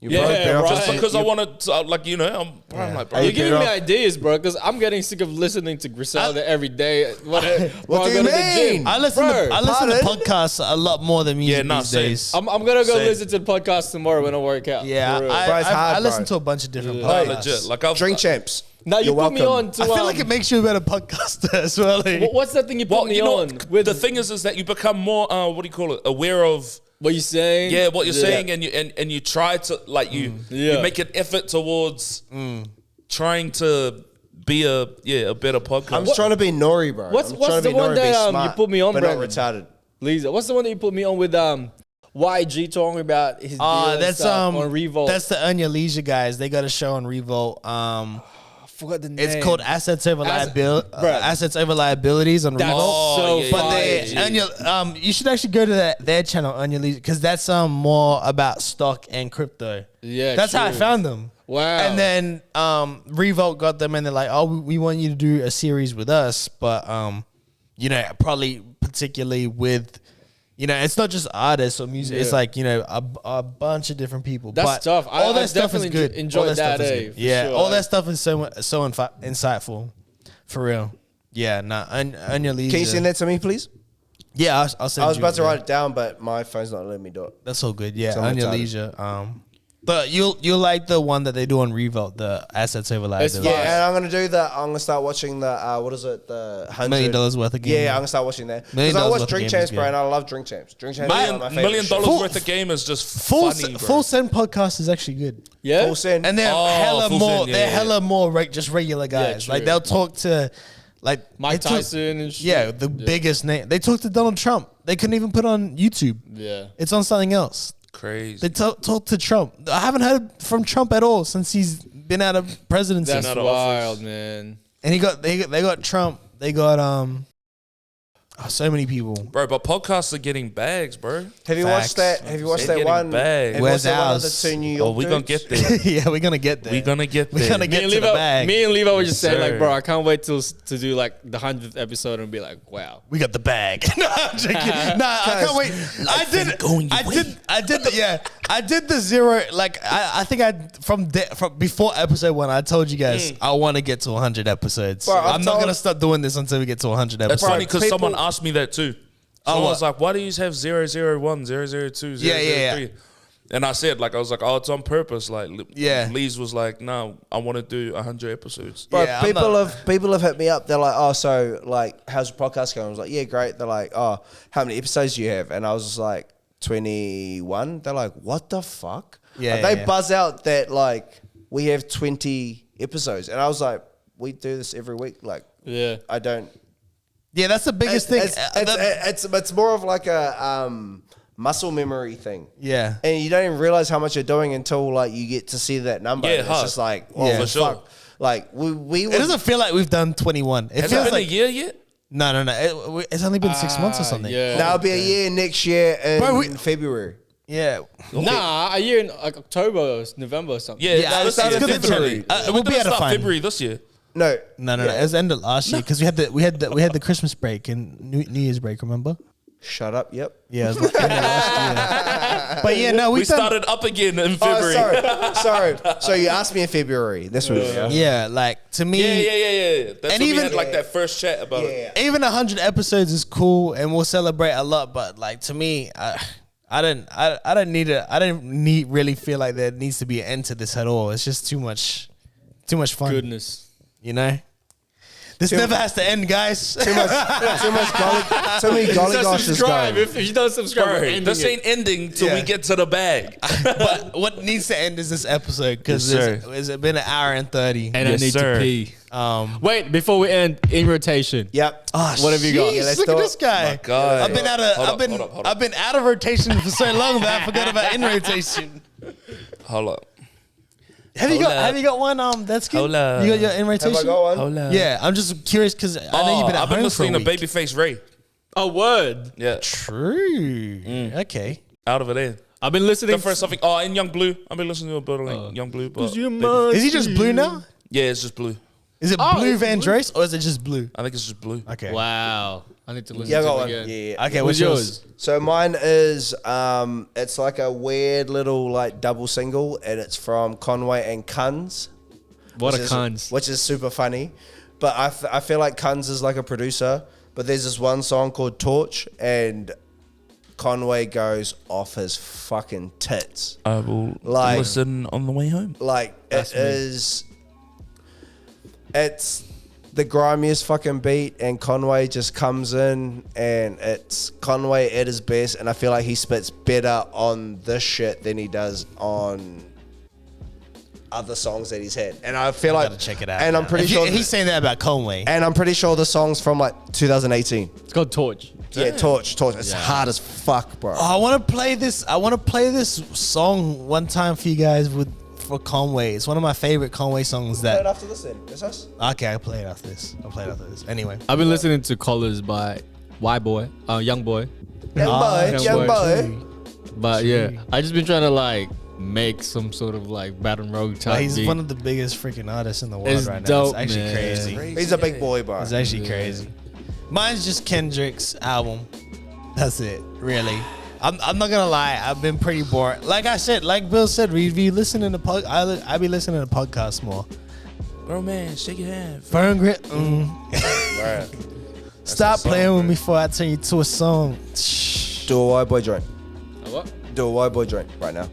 Yeah, right. Just because I want to, like, you know, I'm like, bro, You're Hey, giving Peter. me ideas, bro, because I'm getting sick of listening to Griselda every day. What do I you go to the mean? gym. I listen to pardon? podcasts a lot more than music Yeah, nah, these same. days. I'm gonna go Same. listen to the podcast tomorrow when I work out. Yeah, For real. Bro, it's hard, I listen bro. to a bunch of different no, podcasts. legit. Like I've Drink champs. Now you You're put me welcome. on to. I feel like it makes you a better podcaster as well. Like. What's that thing you put Well, me you know, on with? the thing is that you become more, what do you call it? Aware of. what you saying? Yeah, what you're saying, and you try to like you Yeah. make an effort towards trying to be a better podcast. I'm just trying to be Nori, bro. What's I'm trying to the be one Nori, be that you smart, put me on, but not Brandon? retarded. Lisa, what's the one that you put me on with YG talking about his deal and That's stuff on Revolt? That's the Anya Leisure guys. They got a show on Revolt. I forgot the name. It's called Assets Over Bruh. Assets Over Liabilities on That's Revolt. so yeah, But fire. they, Anya, you should actually go to their channel, Anya Leisure, because that's more about stock and crypto. Yeah, that's how I true. found them. Wow. And then Revolt got them, and they're like, "Oh, we want you to do a series with us, but you know, probably particularly with." You know, it's not just artists or music. It's Yeah. like, you know, a bunch of different people. That's but tough. All I that stuff is definitely good. enjoyed All that, stuff is eh, good. for Yeah, sure. all that stuff is so insightful, for real. Yeah, nah, Anya Leisure. Can you send that to me, please? Yeah, I'll send I was you about to it, write it down, but my phone's not letting me do it. That's all good. Yeah, So Anya retarded. Leisure. But you'll like the one that they do on Revolt, the assets over liability. Yeah, and I'm gonna start watching the what is it, the $1 million worth of game. Yeah, I'm gonna start watching that $1 million because I watch worth of Drink game Champs, is bro, good. and I love Drink Champs. Drink Champs is one of my $1 favorite million shit. worth of game is just funny, bro. Full Send podcast is actually good. Yeah. Full Send. And they're Oh, hella Full more. Send, yeah, they're yeah. hella more just regular guys. true. Like they'll talk to, like Mike they talk- Tyson and shit. Yeah, the biggest name. They talked to Donald Trump. They couldn't even put on YouTube. Yeah. It's on something else. Crazy. They talk to Trump. I haven't heard from Trump at all since he's been out of presidency. That's out of wild, office. man. And they got Trump. They got so many people. Bro, but podcasts are getting bags, bro. Have you Facts. watched that? Have you watched They're that getting one? bags. Have you Where's watched that one of the ours? two New York Oh, we gonna dudes? get there. Yeah, we're gonna get there. We gonna get We're there. gonna get to the bag. Me and Levi were just saying, Sir. like, bro, I can't wait to do like the 100th episode and be like, wow. We got the bag. No, I'm joking. Nah, I can't wait. I did the zero. Like I think from before episode 1, I told you guys I want to get to 100 episodes. Bro, I'm not gonna start doing this until we get to 100 It's episodes. funny because people- someone asked me that too. Someone was like, why do you have 001, 002, 003? Yeah. And I said, I was like, oh, it's on purpose. Like, Yeah. Lee's was like, no, I want to do 100 episodes. Bro, Yeah, I'm people have hit me up. They're like, oh, so like, how's your podcast going? I was like, yeah, great. They're like, oh, how many episodes do you have? And I was just like, 21. They're like, what the fuck? Yeah, Like, they yeah. buzz out that like we have 20 episodes, and I was like, we do this every week. Like, Yeah. I don't. Yeah, that's the biggest thing. It's more of like a muscle memory thing. Yeah. And you don't even realize how much you're doing until like you get to see that number. Yeah, And it's hard. just like, oh, Yeah. For sure. fuck. Like we It doesn't feel like we've done 21. It Has feels it been like a year yet? no. It's only been 6 months or something. Yeah. That'll be a year next year in Bro, February. Yeah. Nah, a year in like October or November or something. Yeah, Yeah, this it's year, gonna February. be- we'll We be didn't able to start find- February this year. No. No. It was the end of last year because we had the Christmas break and New Year's break. Remember? Shut up. Yep. Yeah, it was the end of last year. But yeah, no, We we've done. started up again in Oh, February. sorry. So you asked me in February. This was Yeah, like to me, Yeah. That's And when even- we had like that first chat about it. even 100 episodes is cool, and we'll celebrate a lot. But like to me, I didn't really feel like there needs to be an end to this at all. It's just too much fun. Goodness. You know, this never has to end, guys. too many golly goshes Subscribe. going. If you don't subscribe, we're Bro, ending this it. ain't ending till we Yeah. get to the bag. But what needs to end is this episode because Yes, sir. it's been an hour and 30. And Yes, I need sir. to pee. Wait, before we end, in rotation. Yep. What have you got? Jeez, Yeah, let's look do at it. this guy. My God. I've been Hold up. I've been out of rotation for so long that I forgot about in rotation. Hold up. Have you Hold got up. Have you got one? That's good. Hold up. You got your in rotation. Have I got one? Hold up. Yeah, I'm just curious because I know you've been at I've been home for a listening to week. Babyface Ray. A word. Yeah. True. Okay. Out of it in. I've been listening. The first something. Oh, and Young Blue. I've been listening to a bit of like Young Blue. But Is he just blue now? yeah, it's just Blue. Is it Blue Van Drost or is it just blue? I think it's just Blue. Okay. Wow. I need to listen Yeah, I to got it one. again. Yeah. Okay. What's What's yours? So mine is it's like a weird little like double single, and it's from Conway and Kunz. What a which is- cons. Which is super funny. But I feel like Kunz is like a producer. But there's this one song called Torch, and Conway goes off his fucking tits. I will Like- listen on the way home. Like it's the grimiest fucking beat, and Conway just comes in, and it's Conway at his best, and I feel like he spits better on this shit than he does on other songs that he's had. And I feel like Gotta check it out. And I'm now. pretty If sure he's saying that about Conway. and I'm pretty sure the song's from like 2018. It's called Torch. Yeah, Torch. It's hard as fuck, bro. Oh, I want to play this. I want to play this song one time for you guys for Conway. It's one of my favorite Conway songs. Play it That after this then. Is us? okay? I'll play it after this. Anyway, I've been listening to Colors by Young Boy. Young boy. Young boy. But yeah, I just been trying to like make some sort of like Baton Rogue type. but he's beat. one of the biggest freaking artists in the world It's right now. dope, It's actually man. crazy. He's a big boy, bro. It's actually crazy. Mine's just Kendrick's album. That's it, really. I'm not gonna lie. I've been pretty bored. Like I said, like Bill said, we be listening to I be listening to podcasts more. Bro, man, shake your hand. Burn Grit. Right. Stop playing with me before I turn you to a song. Do a white boy joint. A what? Do a white boy joint right now.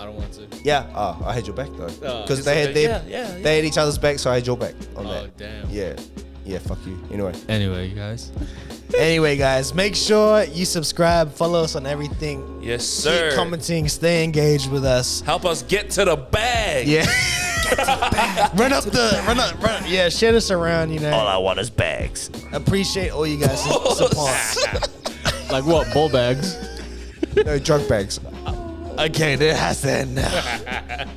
I don't want to. Yeah. Oh, I had your back though. Oh. Because they had they had each other's back, so I had your back on that. Oh, damn. Yeah. Yeah, fuck you. Anyway. Anyway, guys, make sure you subscribe, follow us on everything. Yes, sir. Keep commenting, stay engaged with us. Help us get to the bag. Yeah. run up. Yeah, share us around, you know. All I want is bags. Appreciate all you guys' support. Like what? Ball bags? No, drug bags. Okay, there has to end now.